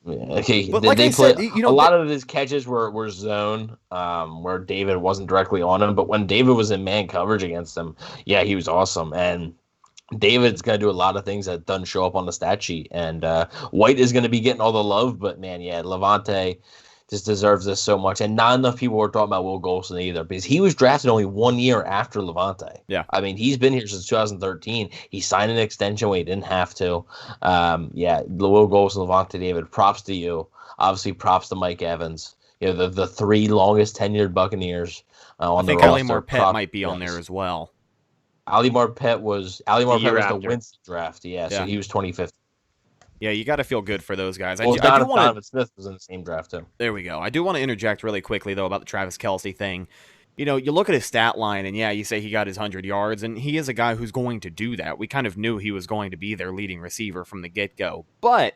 Okay, but a lot of his catches were zone, where David wasn't directly on him. But when David was in man coverage against him, he was awesome. And David's going to do a lot of things that doesn't show up on the stat sheet. And White is going to be getting all the love. But, man, Levante just deserves this so much. And not enough people were talking about Will Golston either because he was drafted only 1 year after Levante. Yeah. I mean, he's been here since 2013. He signed an extension when he didn't have to. Will Golston, Levante David, props to you. Obviously, props to Mike Evans. The 3 longest tenured Buccaneers on the roster. I think Ali Marpet might be on there as well. Ali Marpet was the Winston draft. So he was 25th. Yeah, you got to feel good for those guys. Donovan Smith was in the same draft, too. There we go. I do want to interject really quickly, though, about the Travis Kelce thing. You look at his stat line, and you say he got his 100 yards, and he is a guy who's going to do that. We kind of knew he was going to be their leading receiver from the get-go. But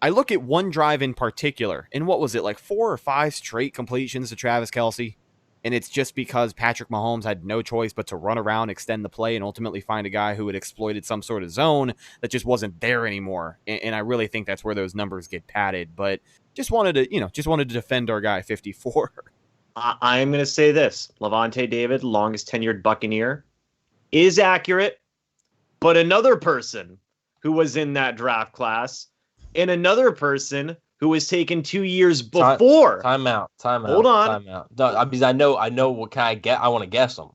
I look at one drive in particular, and what was it, 4 or 5 straight completions to Travis Kelce? And it's just because Patrick Mahomes had no choice but to run around, extend the play, and ultimately find a guy who had exploited some sort of zone that just wasn't there anymore. And I really think that's where those numbers get padded. But just wanted to defend our guy 54. I'm going to say this. Levante David, longest tenured Buccaneer, is accurate. But another person who was in that draft class and another person who was taken 2 years before. Time out. Hold on. Time out. No, because I know what can I get. I want to guess them.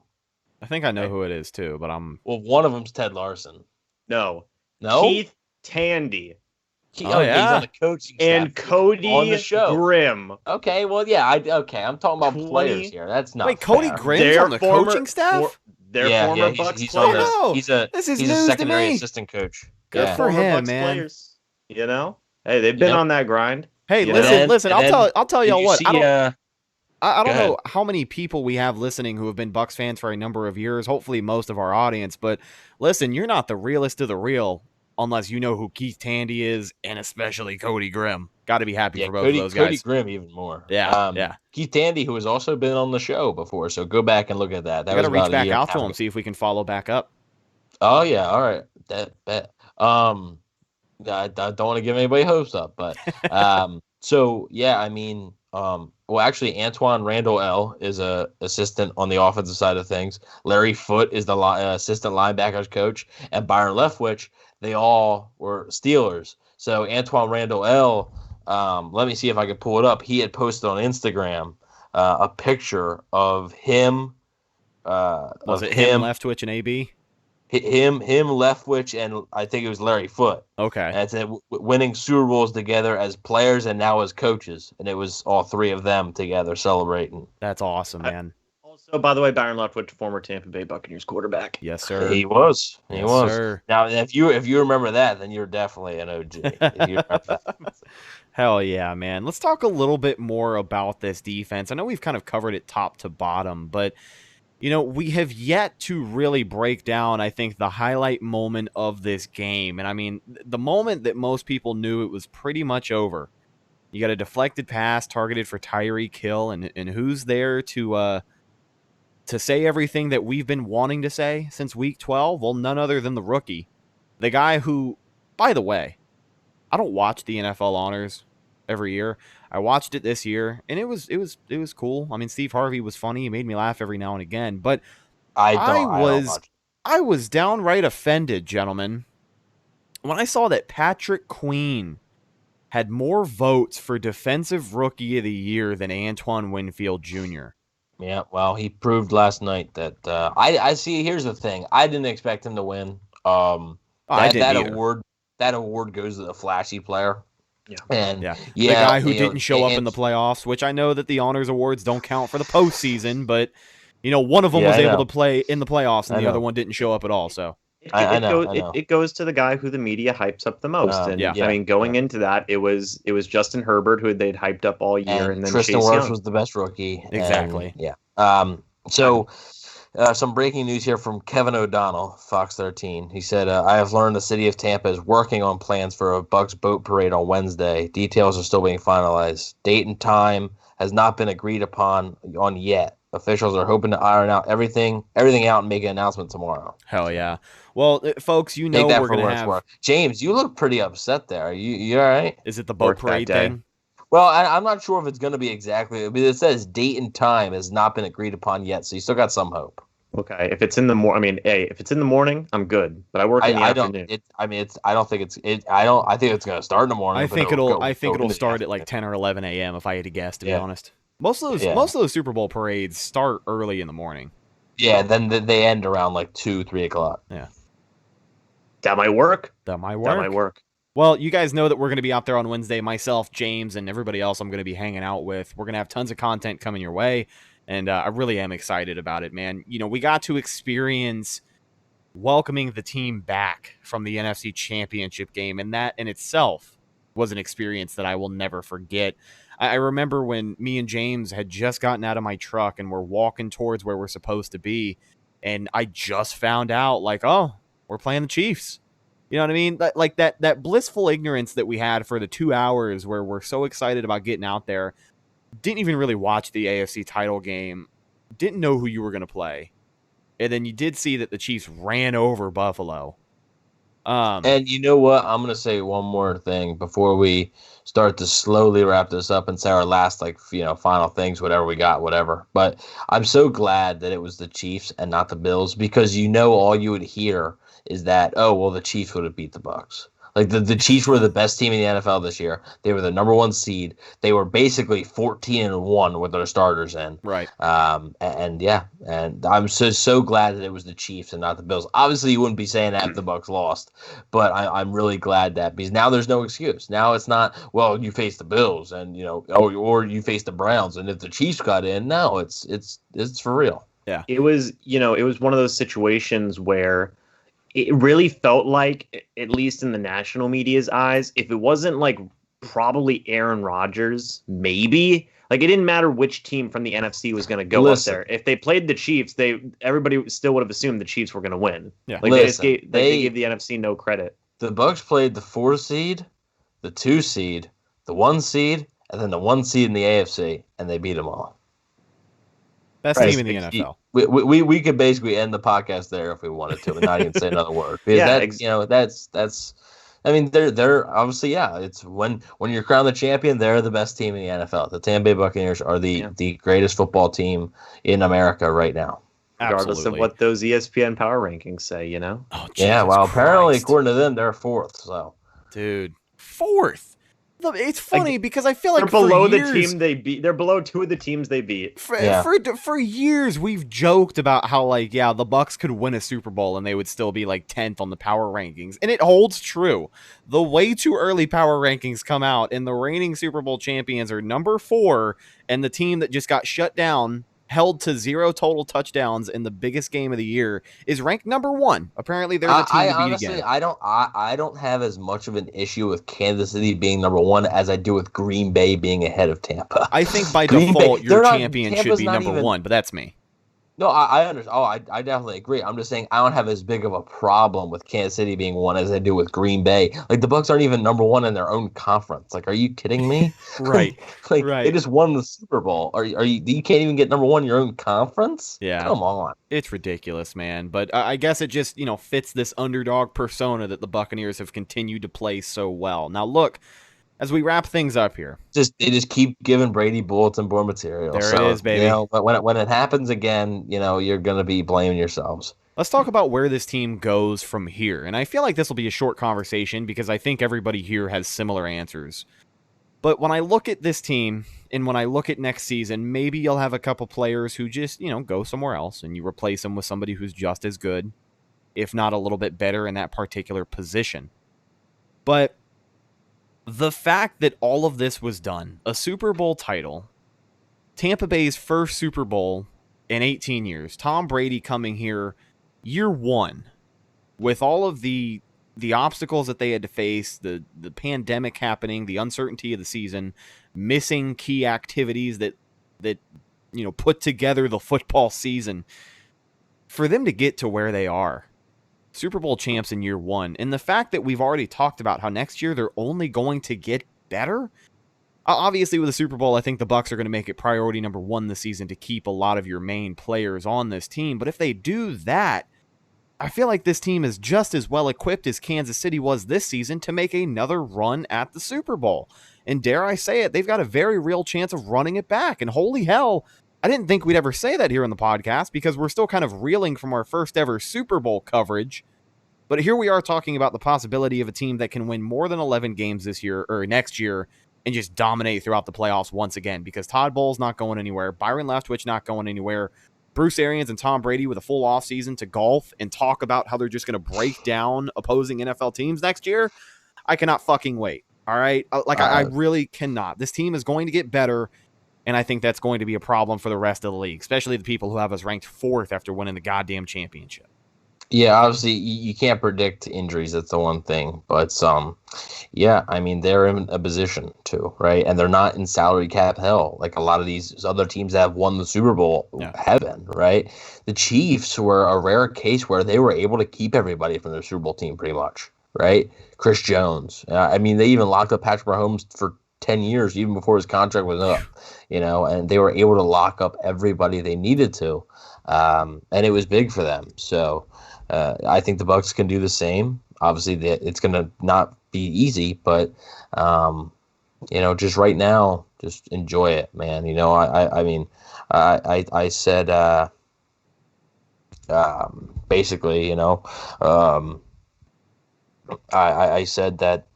I think I know who it is too, but I'm. Well, one of them's Ted Larson. No. Keith Tandy. He's on the coaching staff. And Cody on the show. Grimm. Okay, well, I'm talking about players here. That's not. Wait, Cody Grimm's on the coaching staff? Former Bucs players. This is he's news a secondary to me. assistant coach. Good for him, Bucs man. Players, Hey, they've been on that grind. Hey, listen. I'll tell y'all what. I don't know how many people we have listening who have been Bucs fans for a number of years. Hopefully, most of our audience. But listen, you're not the realest of the real unless you know who Keith Tandy is, and especially Cody Grimm. Got to be happy for both Cody, of those guys. Cody Grimm even more. Yeah. Keith Tandy, who has also been on the show before, so go back and look at that. That Got was to reach about a back year out and a to half him, ago. see if we can follow back up. Oh yeah, all right. Bet. I don't want to give anybody hopes up, but so yeah, I mean, well, actually, Antoine Randall L is a assistant on the offensive side of things. Larry Foote is the assistant linebackers coach, and Byron Leftwich. They all were Steelers. So Antoine Randall L. Let me see if I can pull it up. He had posted on Instagram a picture of him. Was it him, Leftwich, and AB? Him, Leftwich, and I think it was Larry Foote. Okay. And it said winning Super Bowls together as players and now as coaches, and it was all three of them together celebrating. That's awesome, man. Also, by the way, Byron Leftwich, former Tampa Bay Buccaneers quarterback. Yes, sir. He was. Yes, sir. Now, if you remember that, then you're definitely an OG. If you remember that. Hell yeah, man. Let's talk a little bit more about this defense. I know we've kind of covered it top to bottom, but we have yet to really break down, I think, the highlight moment of this game. And I mean, the moment that most people knew it was pretty much over. You got a deflected pass targeted for Tyreek Hill, and who's there to say everything that we've been wanting to say since week 12? Well, none other than the rookie. The guy who, by the way, I don't watch the NFL honors every year. I watched it this year, and it was cool. I mean, Steve Harvey was funny. He made me laugh every now and again. But I was downright offended, gentlemen, when I saw that Patrick Queen had more votes for Defensive Rookie of the Year than Antoine Winfield Jr. Yeah, well, he proved last night that I see. Here's the thing: I didn't expect him to win. That award goes to the flashy player. Yeah. And the guy who didn't show up in the playoffs, which I know that the honors awards don't count for the postseason, but one of them was able to play in the playoffs and the other one didn't show up at all. So it goes to the guy who the media hypes up the most. I mean, going into that, it was Justin Herbert who they'd hyped up all year, and then Tristan Chase Wirfs Young was the best rookie. Exactly. Some breaking news here from Kevin O'Donnell, Fox 13. He said, I have learned the city of Tampa is working on plans for a Bucs boat parade on Wednesday. Details are still being finalized. Date and time has not been agreed upon yet. Officials are hoping to iron out everything out and make an announcement tomorrow. Hell yeah. Well, folks, we're going to have... James, you look pretty upset there. You all right? Is it the boat parade thing? Well, I'm not sure if it's going to be exactly... I mean, it says date and time has not been agreed upon yet, so you still got some hope. Okay, if it's in the morning, if it's in the morning, I'm good. But I work in the afternoon. I think it's going to start in the morning. I think it'll start at like 10 or 11 a.m. if I had to guess. To be honest, most of those Super Bowl parades start early in the morning. Yeah, then they end around like 2-3 o'clock. Yeah, that might work. That might work. Well, you guys know that we're going to be out there on Wednesday. Myself, James, and everybody else I'm going to be hanging out with. We're going to have tons of content coming your way. And I really am excited about it, man. We got to experience welcoming the team back from the NFC Championship game, and that in itself was an experience that I will never forget. I remember when me and James had just gotten out of my truck and we're walking towards where we're supposed to be, and I just found out, like, oh, we're playing the Chiefs. You know what I mean? Like that blissful ignorance that we had for the 2 hours where we're so excited about getting out there. Didn't even really watch the AFC title game. Didn't know who you were going to play. And then you did see that the Chiefs ran over Buffalo. And you know what? I'm going to say one more thing before we start to slowly wrap this up and say our last, final things, whatever we got, whatever. But I'm so glad that it was the Chiefs and not the Bills, because all you would hear is that, oh, well, the Chiefs would have beat the Bucs. Like the Chiefs were the best team in the NFL this year. They were the number one seed. They were basically 14-1 with their starters in. Right. And I'm so glad that it was the Chiefs and not the Bills. Obviously, you wouldn't be saying that if the Bucs lost, but I'm really glad that, because now there's no excuse. Now it's not, well, you face the Bills and or you face the Browns, and if the Chiefs got in, no, it's for real. Yeah. It was one of those situations where it really felt like, at least in the national media's eyes, if it wasn't like probably Aaron Rodgers, maybe, like, it didn't matter which team from the NFC was going to go up there. If they played the Chiefs, everybody still would have assumed the Chiefs were going to win. Yeah. Like, they gave the NFC no credit. the Bucks played the 4 seed, the 2 seed, the 1 seed, and then the 1 seed in the AFC, and they beat them all. Best team in the NFL. We could basically end the podcast there if we wanted to, and not even say another word. Because that's. I mean, they're obviously, it's when you're crowned the champion, they're the best team in the NFL. The Tampa Bay Buccaneers are the greatest football team in America right now. Regardless of what those ESPN power rankings say, you know? Oh, apparently, according to them, they're 4th. So, dude, 4th. It's funny because I feel like they're below years, the team they beat. They're below 2 of the teams they beat. For years, we've joked about how the Bucks could win a Super Bowl and they would still be 10th on the power rankings, and it holds true. The way too early power rankings come out, and the reigning Super Bowl champions are number 4, and the team that just got shut down, held to 0 total touchdowns in the biggest game of the year, is ranked number 1. Apparently, they're the team to beat again. I don't have as much of an issue with Kansas City being number 1 as I do with Green Bay being ahead of Tampa. I think by default, your champion should be number 1, but that's me. No, I understand. I definitely agree. I'm just saying I don't have as big of a problem with Kansas City being 1 as I do with Green Bay. The Bucks aren't even number 1 in their own conference. Are you kidding me? Right. Right. They just won the Super Bowl. Are you can't even get number 1 in your own conference? Yeah. Come on. It's ridiculous, man. But I guess it just, fits this underdog persona that the Buccaneers have continued to play so well. Now, look, as we wrap things up here, they just keep giving Brady bulletin board material. There it is, baby. But when it happens again, you're gonna be blaming yourselves. Let's talk about where this team goes from here. And I feel like this will be a short conversation because I think everybody here has similar answers. But when I look at this team and when I look at next season, maybe you'll have a couple players who just, go somewhere else and you replace them with somebody who's just as good, if not a little bit better in that particular position. But the fact that all of this was done, a Super Bowl title, Tampa Bay's first Super Bowl in 18 years, Tom Brady coming here year 1 with all of the obstacles that they had to face, the pandemic happening, the uncertainty of the season, missing key activities that put together the football season, for them to get to where they are. Super Bowl champs in year 1. And the fact that we've already talked about how next year they're only going to get better. Obviously, with the Super Bowl, I think the Bucs are going to make it priority number 1 this season to keep a lot of your main players on this team. But if they do that, I feel like this team is just as well equipped as Kansas City was this season to make another run at the Super Bowl. And dare I say it, they've got a very real chance of running it back. And holy hell, I didn't think we'd ever say that here on the podcast because we're still kind of reeling from our first ever Super Bowl coverage. But here we are talking about the possibility of a team that can win more than 11 games this year or next year and just dominate throughout the playoffs once again because Todd Bowles not going anywhere, Byron Leftwich not going anywhere, Bruce Arians and Tom Brady with a full offseason to golf and talk about how they're just going to break down opposing NFL teams next year. I cannot fucking wait. All right? I really cannot. This team is going to get better. And I think that's going to be a problem for the rest of the league, especially the people who have us ranked 4th after winning the goddamn championship. Yeah, obviously you can't predict injuries. That's the one thing. But I mean, they're in a position to, right? And they're not in salary cap hell like a lot of these other teams that have won the Super Bowl have been, right? The Chiefs were a rare case where they were able to keep everybody from their Super Bowl team pretty much, right? Chris Jones. I mean, they even locked up Patrick Mahomes for 10 years, even before his contract was up, and they were able to lock up everybody they needed to. And it was big for them. So I think the Bucs can do the same. Obviously, it's going to not be easy, but, just right now, just enjoy it, man. I said, basically, I said that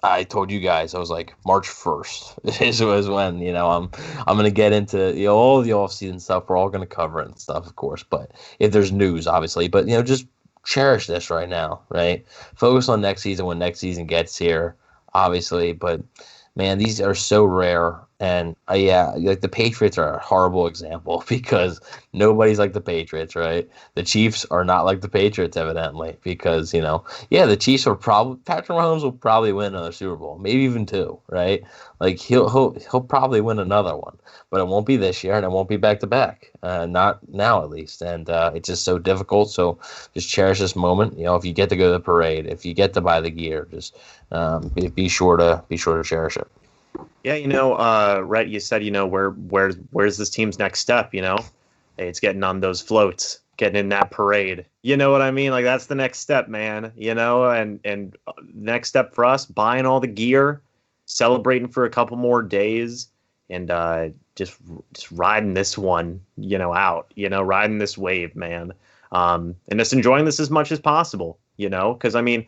I told you guys, I was like, March 1st was when, I'm going to get into all the off-season stuff. We're all going to cover it and stuff, of course. But if there's news, obviously. But, just cherish this right now, right? Focus on next season when next season gets here, obviously. But, man, these are so rare. And yeah, like the Patriots are a horrible example because nobody's like the Patriots, right? The Chiefs are not like the Patriots, evidently, because yeah, the Chiefs are probably Patrick Mahomes will probably win another Super Bowl, maybe even two, right? Like he'll probably win another one, but it won't be this year and it won't be back to back, not now at least. And it's just so difficult. So just cherish this moment. If you get to go to the parade, if you get to buy the gear, just be sure to cherish it. Yeah, Rhett, you said, where's this team's next step? Hey, it's getting on those floats, getting in that parade. You know what I mean? Like that's the next step, man. And next step for us, buying all the gear, celebrating for a couple more days, and just riding this one, out. Riding this wave, man. And just enjoying this as much as possible. Because I mean.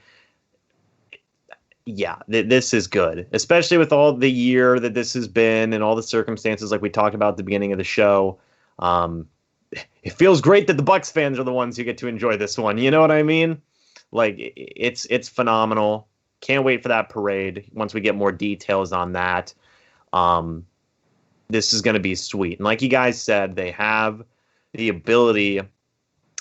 Yeah, this is good, especially with all the year that this has been and all the circumstances like we talked about at the beginning of the show. It feels great that the Bucs fans are the ones who get to enjoy this one. You know what I mean? Like it's phenomenal. Can't wait for that parade once we get more details on that. This is going to be sweet. And like you guys said, they have the ability,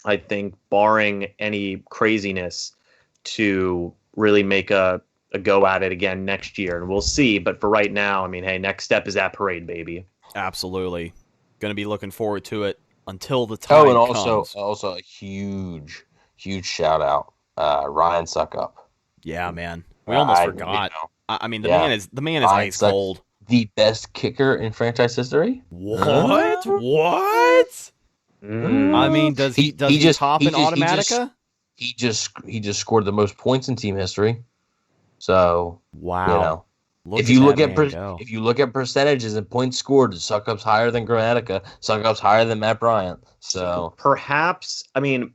I think, barring any craziness, to really make a go at it again next year, and we'll see. But for right now, I mean, hey, next step is that parade, baby. Absolutely, going to be looking forward to it until the time. And comes. also a huge shout out, Ryan Suckup. Yeah, man, we almost forgot. I mean, the man is ice cold. The best kicker in franchise history. What? What? I mean, does he top in Automatica? He just scored the most points in team history. So wow. If you look at percentages and points scored, Suckup's higher than Grammatica. Suckup's higher than Matt Bryant. So perhaps, I mean,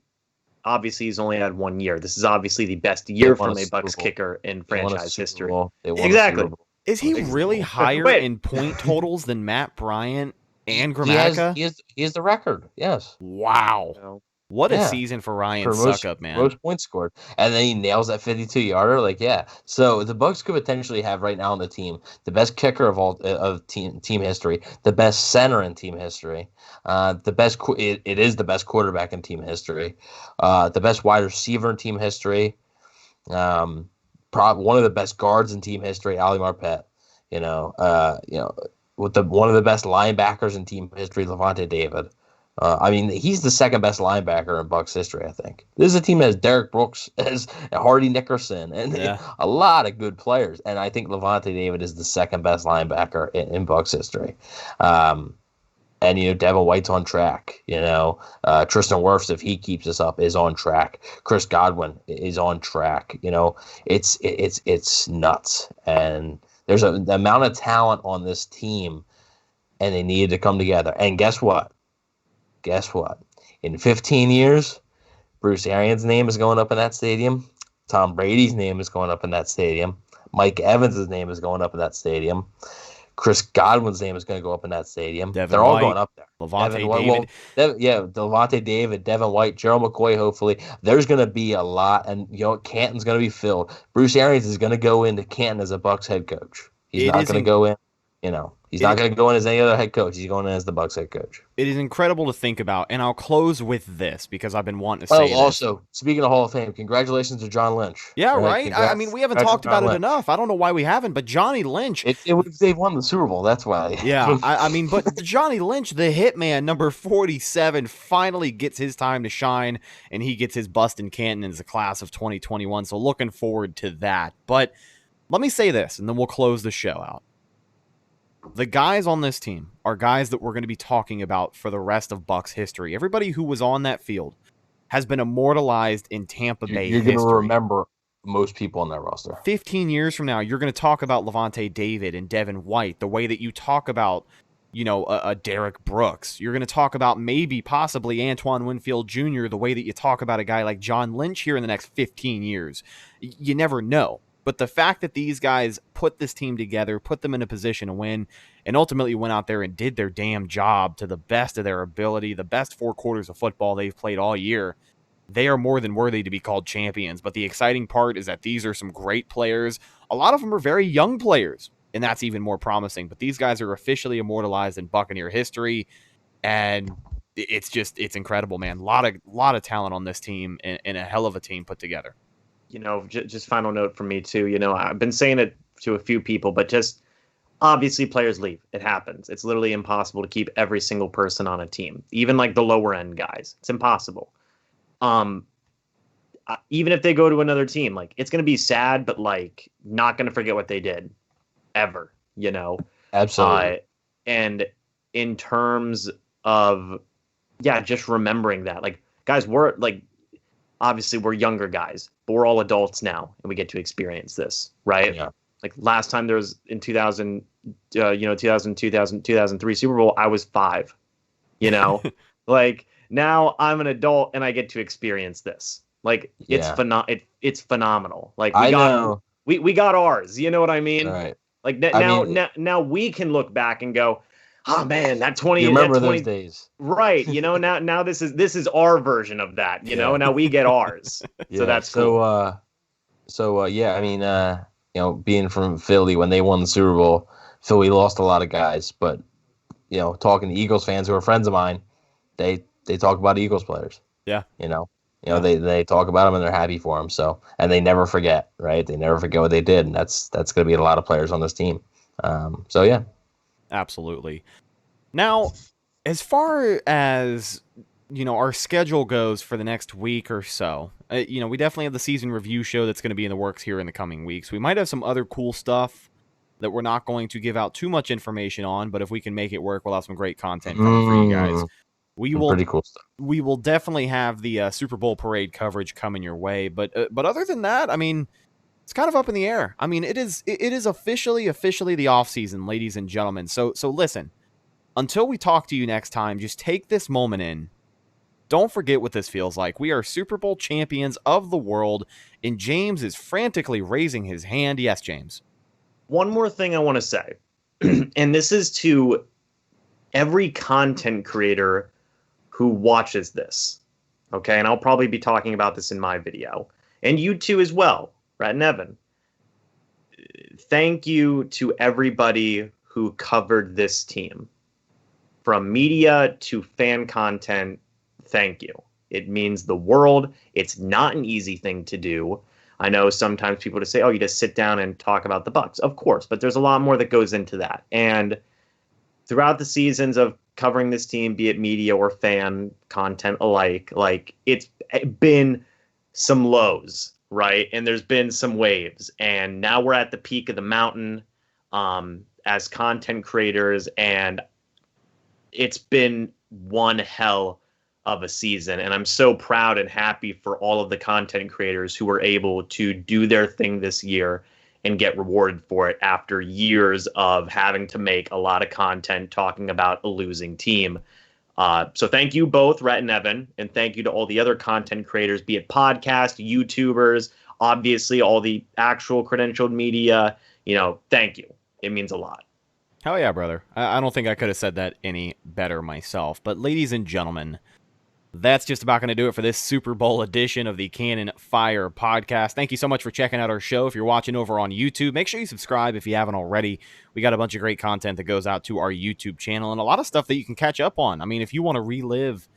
obviously he's only had 1 year. This is obviously the best year from a Bucs kicker in franchise history. Exactly. Is he really higher in point totals than Matt Bryant and Grammatica? He has the record. Yes. Wow. What a season for Ryan Suckup, man. Most points scored. And then he nails that 52-yarder. Like, yeah. So the Bucs could potentially have right now on the team the best kicker of team history, the best center in team history, it is the best quarterback in team history, the best wide receiver in team history, one of the best guards in team history, Ali Marpet. With one of the best linebackers in team history, Levante David. I mean, he's the second best linebacker in Bucs history, I think. This is a team that has Derek Brooks, as Hardy Nickerson, and a lot of good players. And I think Levante David is the second best linebacker in Bucs history. And Devin White's on track. Tristan Wirfs, if he keeps this up, is on track. Chris Godwin is on track. It's nuts. And there's an amount of talent on this team, and they needed to come together. And guess what? In 15 years, Bruce Arians' name is going up in that stadium. Tom Brady's name is going up in that stadium. Mike Evans' name is going up in that stadium. Chris Godwin's name is going to go up in that stadium. They're all going up there. Levante David. Levante David, Devin White, Gerald McCoy, hopefully. There's going to be a lot, and Canton's going to be filled. Bruce Arians is going to go into Canton as a Bucs head coach. He's not going to go in, He's not going to go in as any other head coach. He's going in as the Bucs head coach. It is incredible to think about, and I'll close with this because I've been wanting to say this. Also, speaking of Hall of Fame, congratulations to John Lynch. Yeah, right? I mean, we haven't talked about it enough. I don't know why we haven't, but Johnny Lynch. They've won the Super Bowl, that's why. Yeah, I mean, but Johnny Lynch, the hitman, number 47, finally gets his time to shine, and he gets his bust in Canton as the class of 2021, so looking forward to that. But let me say this, and then we'll close the show out. The guys on this team are guys that we're going to be talking about for the rest of Bucs history. Everybody who was on that field has been immortalized in Tampa Bay history. You're going to remember most people on that roster. 15 years from now, you're going to talk about Levante David and Devin White the way that you talk about, a Derek Brooks. You're going to talk about possibly Antoine Winfield Jr. the way that you talk about a guy like John Lynch here in the next 15 years. You never know. But the fact that these guys put this team together, put them in a position to win, and ultimately went out there and did their damn job to the best of their ability, the best 4 quarters of football they've played all year, they are more than worthy to be called champions. But the exciting part is that these are some great players. A lot of them are very young players. and that's even more promising. But these guys are officially immortalized in Buccaneer history, and it's incredible, man. A lot of talent on this team, and a hell of a team put together. Just final note from me too. I've been saying it to a few people, but just obviously players leave. It happens. It's literally impossible to keep every single person on a team, even like the lower end guys. It's impossible. Even if they go to another team, like it's going to be sad, but like not going to forget what they did ever, Absolutely. And in terms of, just remembering that, like, guys, we're like, obviously we're younger guys, but we're all adults now and we get to experience this, right? Yeah. Like last time there was in 2000, 2003 Super Bowl, I was 5, like now I'm an adult and I get to experience this. Like it's it's phenomenal. Like we got ours, you know what I mean? Right. Like now we can look back and go, oh man, that 20. You remember those days, right? Now this is our version of that. Now we get ours. So that's cool. Being from Philly, when they won the Super Bowl, Philly lost a lot of guys. But talking to Eagles fans who are friends of mine, they talk about Eagles players. Yeah. They talk about them and they're happy for them. So, and they never forget, right? They never forget what they did, and that's going to be a lot of players on this team. Absolutely. Now, as far as our schedule goes for the next week or so, we definitely have the season review show that's going to be in the works here in the coming weeks. We might have some other cool stuff that we're not going to give out too much information on, but if we can make it work, we'll have some great content coming for you guys. Pretty cool stuff. We will definitely have the Super Bowl parade coverage coming your way, but other than that, I mean, it's kind of up in the air. I mean, it is officially the off season, ladies and gentlemen. So listen, until we talk to you next time, just take this moment in. Don't forget what this feels like. We are Super Bowl champions of the world, and James is frantically raising his hand. Yes, James. One more thing I want to say, and this is to every content creator who watches this, okay? And I'll probably be talking about this in my video, and you too as well, Rhett and Evan. Thank you to everybody who covered this team. From media to fan content, thank you. It means the world. It's not an easy thing to do. I know sometimes people just say, oh, you just sit down and talk about the Bucs. Of course, but there's a lot more that goes into that. And throughout the seasons of covering this team, be it media or fan content alike, like it's been some lows, right? And there's been some waves. And now we're at the peak of the mountain as content creators. And it's been one hell of a season. And I'm so proud and happy for all of the content creators who were able to do their thing this year and get rewarded for it after years of having to make a lot of content talking about a losing team. So thank you both, Rhett and Evan, and thank you to all the other content creators, be it podcast, YouTubers, obviously all the actual credentialed media. Thank you. It means a lot. Hell yeah, brother. I don't think I could have said that any better myself. But ladies and gentlemen, that's just about going to do it for this Super Bowl edition of the Cannon Fire podcast. Thank you so much for checking out our show. If you're watching over on YouTube, make sure you subscribe if you haven't already. We got a bunch of great content that goes out to our YouTube channel and a lot of stuff that you can catch up on. I mean, if you want to relive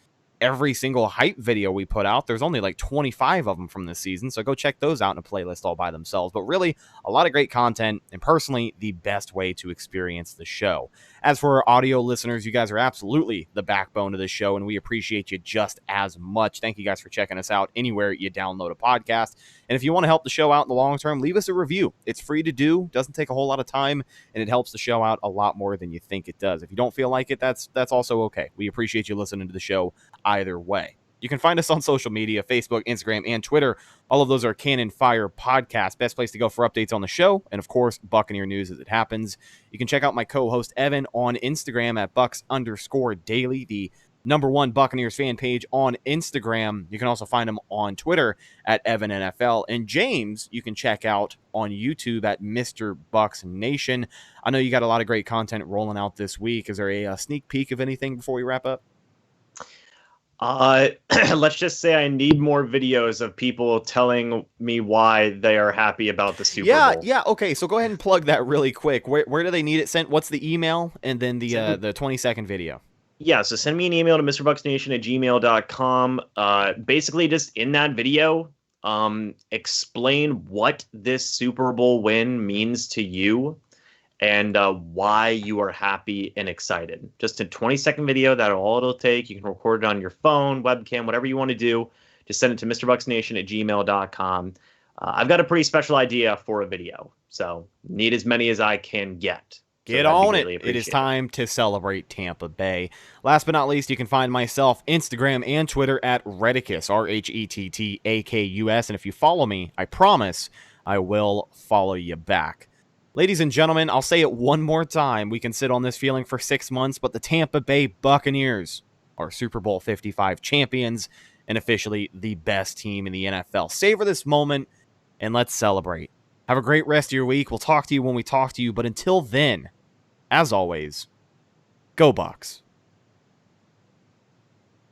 every single hype video we put out, there's only like 25 of them from this season, so go check those out in a playlist all by themselves. But really, a lot of great content, and personally, the best way to experience the show. As for our audio listeners, you guys are absolutely the backbone of this show, and we appreciate you just as much. Thank you guys for checking us out anywhere you download a podcast. And if you want to help the show out in the long term, leave us a review. It's free to do, doesn't take a whole lot of time, and it helps the show out a lot more than you think it does. If you don't feel like it, that's also okay. We appreciate you listening to the show either way. You can find us on social media, Facebook, Instagram, and Twitter. All of those are Cannon Fire Podcast. Best place to go for updates on the show, and of course, Buccaneer news as it happens. You can check out my co-host Evan on Instagram at Bucks_daily, the #1 Buccaneers fan page on Instagram. You can also find him on Twitter at EvanNFL. And James, you can check out on YouTube at Mr. Bucks Nation. I know you got a lot of great content rolling out this week. Is there a sneak peek of anything before we wrap up? Let's just say I need more videos of people telling me why they are happy about the Super Bowl. Yeah, okay, so go ahead and plug that really quick. Where do they need it sent? What's the email? And then the 20-second video. Yeah, so send me an email to mrbucksnation@gmail.com. Basically, just in that video, explain what this Super Bowl win means to you and why you are happy and excited. Just a 20-second video, that's all it'll take. You can record it on your phone, webcam, whatever you want to do. Just send it to mrbucksnation@gmail.com. I've got a pretty special idea for a video, so need as many as I can get. Get on it. It is time to celebrate Tampa Bay. Last but not least, you can find myself Instagram and Twitter at Rhettakus, RHETTAKUS. And if you follow me, I promise I will follow you back. Ladies and gentlemen, I'll say it one more time. We can sit on this feeling for 6 months, but the Tampa Bay Buccaneers are Super Bowl 55 champions and officially the best team in the NFL. Savor this moment and let's celebrate. Have a great rest of your week. We'll talk to you when we talk to you, but until then, as always, go Bucs.